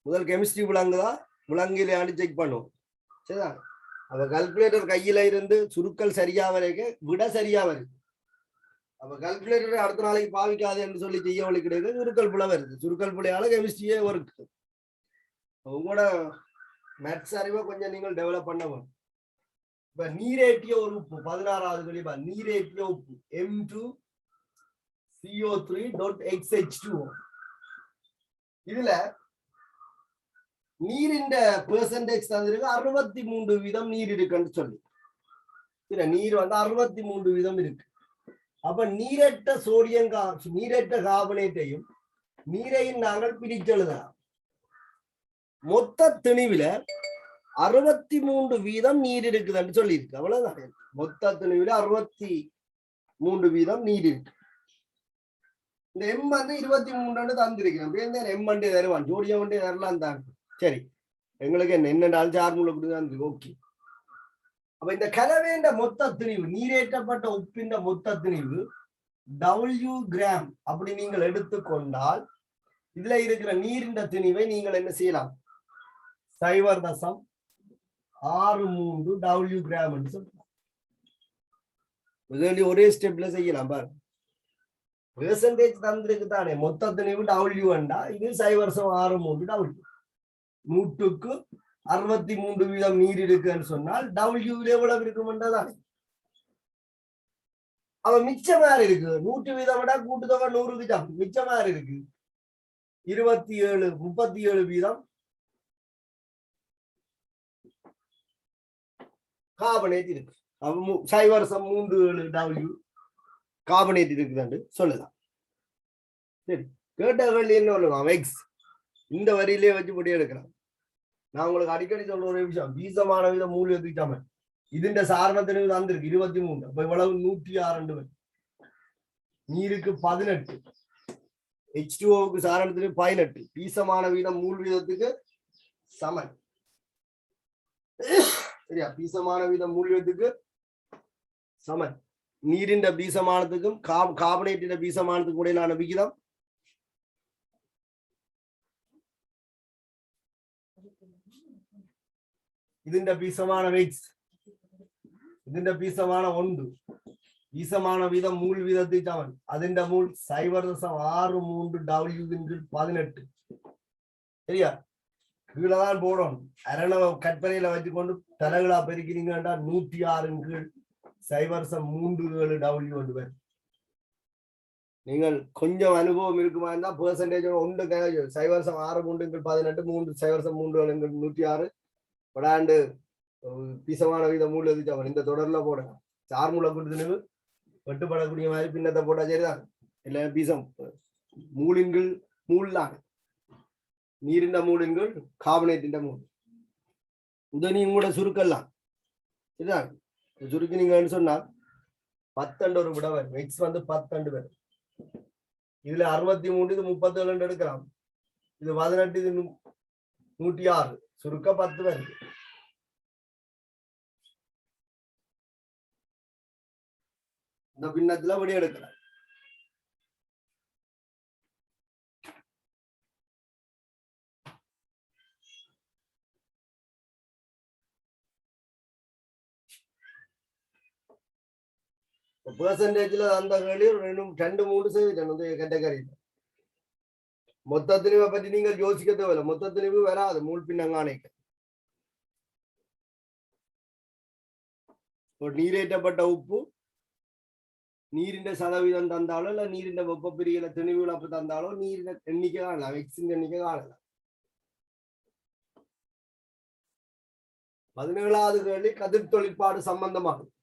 முதல் கெமிஸ்ட்ரி விளங்குதா விளங்கிலையான்னு செக் பண்ணுவோம். சரிதான்? அப்ப கல்குலேட்டர் கையில இருந்து சுருக்கல் சரியா வரைக்கும் விட சரியா வருது. அப்ப கல்குலேட்டரை அடுத்த நாளைக்கு பாவிக்காது என்று சொல்லி செய்ய வழி கிடையாது. சுருக்கல் புல வருது. சுருக்கல் புலையால கெமிஸ்ட்ரியே ஒர்க்கு. உங்களோட மேத்ஸ் அறிவை கொஞ்சம் நீங்கள் டெவலப் பண்ண வேணும். இப்ப நீரேற்றிய ஒரு உப்பு 16வது கேள்வி, நீரேற்றிய உப்பு M2CO3.XH2. இதுல நீரின் பெர்சன்டேஜ் தந்திருக்கு 63% நீர் இருக்குன்னு சொல்லி. நீர் வந்து 63% இருக்கு. அப்ப நீரற்ற சோடியம் நீரற்ற கார்பனேட்டையும் நீரையும் நாங்கள் பிரிச்செழுதலாம். மொத்த திணிவுல 63% நீர் இருக்குதுன்னு சொல்லி இருக்கு. அவ்வளவுதான். மொத்த திணிவுல 63% நீர் இருக்கு. இந்த எம் வந்து 23 தந்திருக்கிறேன். எம் வண்டி தருவான், சோடியம் வண்டி தரலாம் தான். சரி, எங்களுக்கு என்னென்றாலும் சார்முள்ள கொடுத்து ஓகே. அப்ப இந்த கலவையின் மொத்த திணிவு, நீரேற்றப்பட்ட உப்பின் மொத்த திணிவு W கிராம் அப்படி நீங்கள் எடுத்துக்கொண்டால் இதுல இருக்கிற நீரின் திணிவை நீங்கள் என்ன செய்யலாம், 0.63 W கிராம் என்று சொல்லலாம். ஒரே ஸ்டெப்ல செய்யலாம் பாருங்க. பெர்சன்டேஜ் தந்திருக்கு தானே, மொத்த திணிவு W என்றா இது 0.63 W. 100க்கு 63% நீர் இருக்குன்னு சொன்னால் W எவ்வளவு இருக்கும்ன்றதானே. அவ மிச்சமா இருக்கு 100% விட கூட்டுத்தொகை 100க்கு சமம். மிச்சமா இருக்கு 37% கார்பனேட் இருக்கு. 0.37 W கார்பனேட் இருக்குதான்னு சொல்லலாம். சரி, கேட்ட கேள்வி என்ன சொல்லுவான், எக்ஸ் இந்த வரியிலே வச்சு போட்டி எடுக்கலாம். நான் உங்களுக்கு அடிக்கடி சொல்ற ஒரு விஷயம், வீசமான வித மூலியத்துக்கு சமன். இதுண்ட சாரண திணிவு தந்திருக்கு 23. அப்ப இவ்வளவு 106. நீருக்கு 18, H2O சாரண திணிவு 18. பீசமான வீதம் மூல் வீதத்துக்கு சமன். சரியா? பீசமான வீதம் மூல் வீதத்துக்கு சமன். நீரின் பீசமானத்துக்கும் கார்பனேட்டின் பீசமானத்துக்கும் இடையிலான விகிதம் ഇതിന്റെ പീസമാണ് വെയ്റ്റ്സ്, ഇതിന്റെ പീസമാണ് 1. പീസമാണ് വീതം മൂൽ വീതത്തിൽ സമൻ. അതിന്റെ മൂൽ 0.63 W/18. சரியா? கீழதான் போடணும். அரண கற்பனையில வச்சுக்கொண்டு தலைகளா பெருக்கிறீங்கன்னா 106/0.37 W கொண்டு பேர். நீங்கள் கொஞ்சம் அனுபவம் இருக்குமா இருந்தா பெர்சன்டேஜ் 0.63 18 0.3 106 படாண்டு பீசமான வீதம் மூல் எதிர்த்து இந்த தொடர்ல போடலாம். சார் மூலம் கொடுத்து வெட்டுப்படக்கூடிய மாதிரி பின்னத்தை போட்டா சரிதான். இல்ல பீசம் மூலின்கள் மூல்லாங்க, நீரின் மூலின்கள் கார்பனேட்டின் மூல். உதனியும் கூட சுருக்கலாம். சரிதான்? சுருக்கினீங்கன்னு சொன்னா 10 ஒரு விட வரும். எக்ஸ் வந்து 10 வரும். இதுல 63 இது 37 எடுக்கலாம். இது 18 இது 106 சுருக்க 10 வருது. இந்த பின்னத்துல விட எடுக்கலாம். பெர்சன்டேஜ்ல அந்த கேள்வி 2-3% கேட்டகரி. மொத்த திணிவை பற்றி நீங்கள் யோசிக்க தேவையில்லை. மொத்த திணிவு வராது மூல் பின்னங்கானைக்கு. ஒரு நீரேற்றப்பட்ட உப்பு நீரின் சதவீதம் தந்தாலும் இல்ல நீரின் வெப்ப பிரியில திணிவு இழப்பு தந்தாலும் நீரின் எண்ணிக்கை காணலாம். எக்ஸின் எண்ணிக்கை காணலாம். 17வது கேள்வி கதிர் தொழிற்பாடு சம்பந்தமாகும்.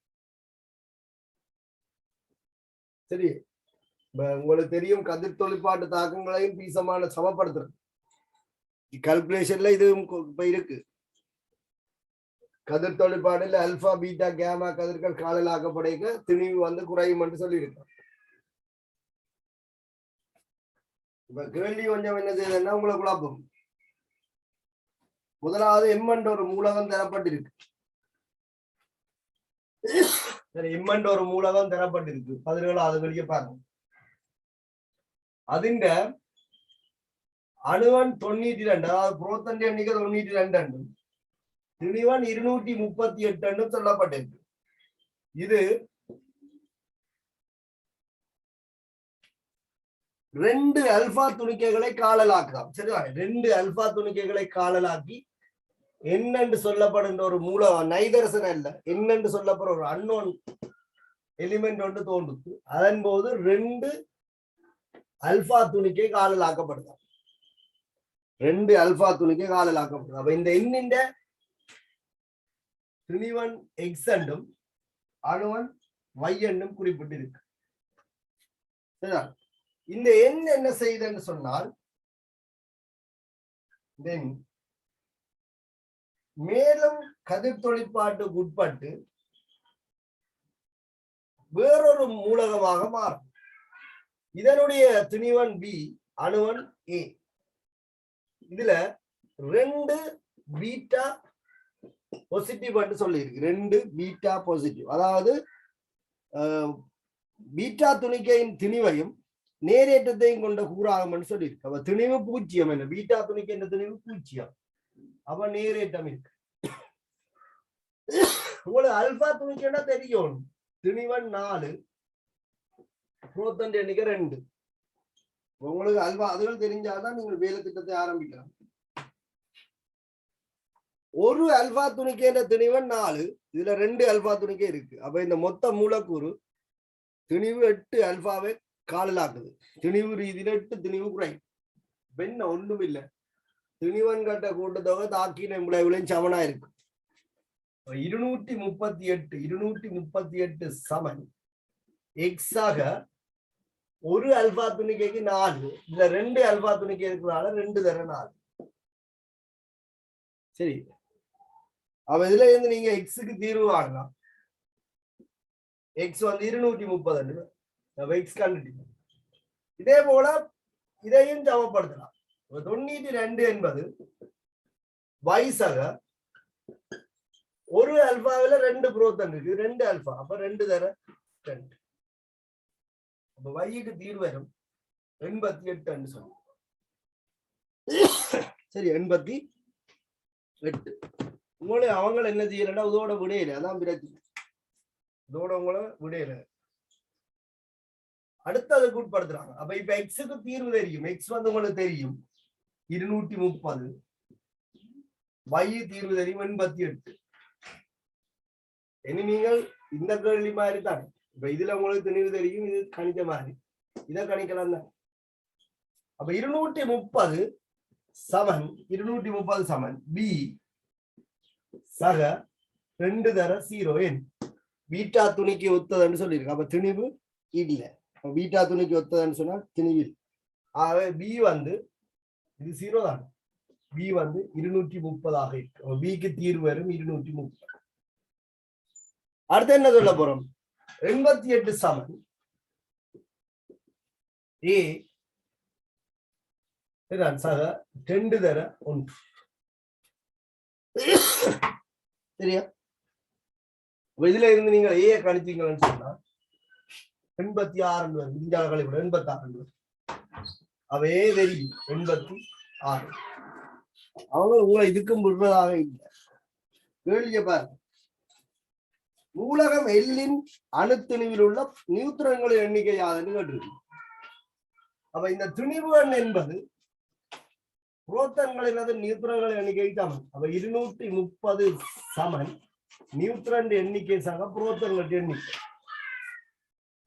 சரி, உங்களுக்கு தெரியும் கதிர் தொழிற்பாட்டு தாக்கங்களையும் பீசமான சமப்படுத்துறது கால்குலேஷன்ல இது இப்ப இருக்கு. கதிர் தொழிற்பாடுல அல்பா பீட்டா கேமா கதிர்கள் காணலாக்கப்படுக திணிவு வந்து குறையும் என்று சொல்லியிருக்கோம். இப்ப கேள்வி கொஞ்சம் என்ன செய்யுதுன்னா உங்களை குழப்பம். முதலாவது எம் என்ற ஒரு மூலகம் தரப்பட்டிருக்கு. சரி, எம் என்ற ஒரு மூலகம் தரப்பட்டிருக்கு. 17வது கேள்வியை பாருங்க. അതിന്റെ അണുവൻ 92, അതായത് പുറത്തിന്റെ എണ്ണിക്ക 92 തിണിവൻ 238 சொல்லப்பட்டிருக்கு. இது 2 அல்பா துணிக்கைகளை காணலாக்கலாம். சரியா, 2 அல்பா துணிக்கைகளை காணலாக்கி என்னென்று சொல்லப்படுகின்ற ஒரு மூலம் நைதரசன் அல்ல என்னென்று சொல்லப்படுற ஒரு அன்னோன் எலிமெண்ட் ஒன்று தோன்றுது. அதன் போது 2 அல்பா துணிக்கை காணலாக்கப்படுது. 2 அல்பா துணிக்கை காணலாக்கப்படுது. அப்ப இந்த எண்ணின் திணிவன் எக்ஸ் என்றும் அணுவன் y என்றும் குறிப்பிட்டிருக்கு. இந்த எண் என்ன செய்யுதுன்னு சொன்னால் மேலும் கதிர் தொழிற்பாட்டுக்கு உட்பட்டு வேறொரு மூலகமாக மாறும். இதனுடைய திணிவன் பி அணுவன் ஏ. இதுல 2 பீட்டா பாசிட்டிவ் என்று சொல்லியிருக்கு. 2 பீட்டா பாசிட்டிவ், அதாவது பீட்டா துணிக்கையின் திணிவையும் நேரேற்றத்தையும் கொண்ட கூறாகும் என்று சொல்லியிருக்கு. அப்ப திணிவு 0 என்ன, பீட்டா துணிக்கை என்ற திணிவு 0. அப்ப நேரேற்றம் இருக்கு. உங்களுக்கு அல்பா துணிக்கைன்னா தெரியும். திணிவன் 4 புரோத்தன் எண்ணிக்கை 2. உங்களுக்கு அல்வா அதுகள் தெரிஞ்சாதான் நீங்கள் வேலை திட்டத்தை ஆரம்பிக்கலாம். ஒரு அல்பா துணிக்கைன்ற திணிவன் 4, இதுல 2 அல்பா துணிக்கை இருக்கு. அப்ப இந்த மொத்த மூலக்கூறு திணிவு 8 அல்பாவை காணலாக்குது. திணிவு ரீதியில 8 திணிவு குறை. பெண்ண ஒண்ணும் இல்லை, திணிவன் கட்ட கூட்டத்தொகை தாக்கின விளைவுலையும் சமனா இருக்கு. 238 சமன் எக்ஸ் ஆக ஒரு அல்பா துணிக்கைக்கு 4, இதுல 2 அல்பா துணிக்கை இருக்கிறதால 2 தர 4. சரி, அப்ப இதுல இருந்து நீங்க எக்ஸுக்கு தீர்வு வாங்கலாம். எக்ஸ் வந்து 230 எக்ஸ் கண்டுட்டீங்க. இதே போல இதையும் சமப்படுத்தலாம். 92 என்பது வயசாக ஒரு அல்பாவில 2 புரோத்தன் இருக்கு, 2 அல்பா, அப்ப 2 தர 2. அப்ப வைக்கு தீர்வு வரும் 88 சொல்லுவோம். சரி, 88. உங்களை அவங்க என்ன செய்யலன்னா இதோட விடையில, அதான் பிரச்சனை. இதோட உங்களை விடையில அடுத்ததுக்கு உட்படுத்துறாங்க. அப்ப இப்ப எக்ஸுக்கு தீர்வு தெரியும். எக்ஸ் வந்து உங்களுக்கு தெரியும் 230, y தீர்வு தெரியும் 88. இனி நீங்கள் இந்த கேள்வி மாதிரி தான். இப்ப இதுல உங்களுக்கு தீர்வு தெரியும், இது கணிக்க மாதிரி, இதை கணிக்கலாம் தான். அப்ப 230 சமன் பி சக 2 தர 0 என் பீட்டா துணிக்கு ஒத்ததுன்னு சொல்லியிருக்கு. அப்ப திணிவு இல்ல. பீட்டா துணிக்கு ஒத்ததுன்னு சொன்னா திணிவு. ஆகவே பி வந்து இது 0 தான். பி வந்து 230 ஆக இருக்கு. பிக்கு தீர்வு வரும் 230. அடுத்து என்ன சொல்ல போறோம்? 88 சமன் ஏ சக 2 தர 1. சரியா? இதுல இருந்து நீங்க ஏ கணிச்சீங்கன்னு சொன்னா 86 இந்தியாவில் கழிவு 86 அவே தெரியும் 86. அவங்க உங்களை இதுக்கும் விடுறதாக இல்லை. கேள்விய பாருங்க. மூலகம் எல்லின் அணுத்திணிவில் உள்ள நியூத்திரன்களின் எண்ணிக்கை யாதுன்னு கேட்டிருக்கு. அப்ப இந்த துணிவு எண் என்பது புரோட்டான்களின் நியூத்திரன்களின் எண்ணிக்கை சமன். அப்ப 230 சமன் நியூத்திரன் எண்ணிக்கை சக புரோட்டான்களின் எண்ணிக்கை.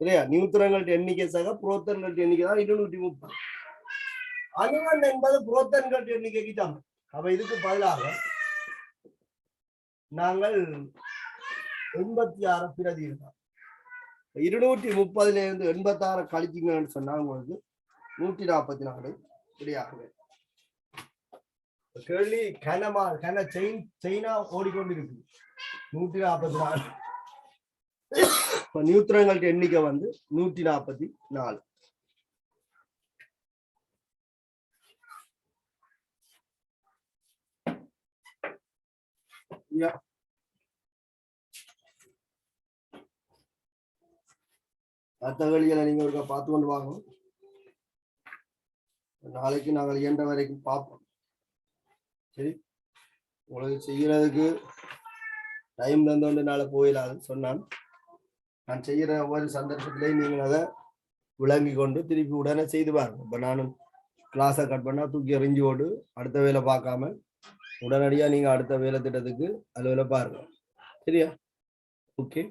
சரியா? நியூத்திரன்களின் எண்ணிக்கை சக புரோட்டான்களின் எண்ணிக்கை தான் 230. அணுவன் என்பது புரோட்டான்களின் எண்ணிக்கைக்கு சமன். அப்ப இதுக்கு பதிலாக நாங்கள் 86 பிரதி இருக்கோம். 230 இருந்து 86 கழிச்சிங்கன்னு சொன்னா உங்களுக்கு 144 இப்படியாகவே. கேள்வி சைனா ஓடிக்கொண்டிருக்கு 144. நியூத்திரன்கள் எண்ணிக்கை வந்து 144. அடுத்த வழிகளை நீங்க ஒரு பார்த்து கொண்டு வாங்க. நாளைக்கு நாங்கள் இயன்ற வரைக்கும் பார்ப்போம். சரி, உங்களுக்கு செய்யறதுக்கு டைம் தந்தோண்டு நாளை போயிடாதுன்னு சொன்னான். நான் செய்யற ஒவ்வொரு சந்தர்ப்பத்திலையும் நீங்கள் அதை விளங்கி கொண்டு திருப்பி உடனே செய்து பாருங்க. இப்போ நானும் கிளாஸை கட் பண்ணா தூக்கி எறிஞ்சு போட்டு அடுத்த வேலை பார்க்காம உடனடியாக நீங்கள் அடுத்த வேலை திட்டத்துக்கு அலுவலை பாருங்க. சரியா? ஓகே.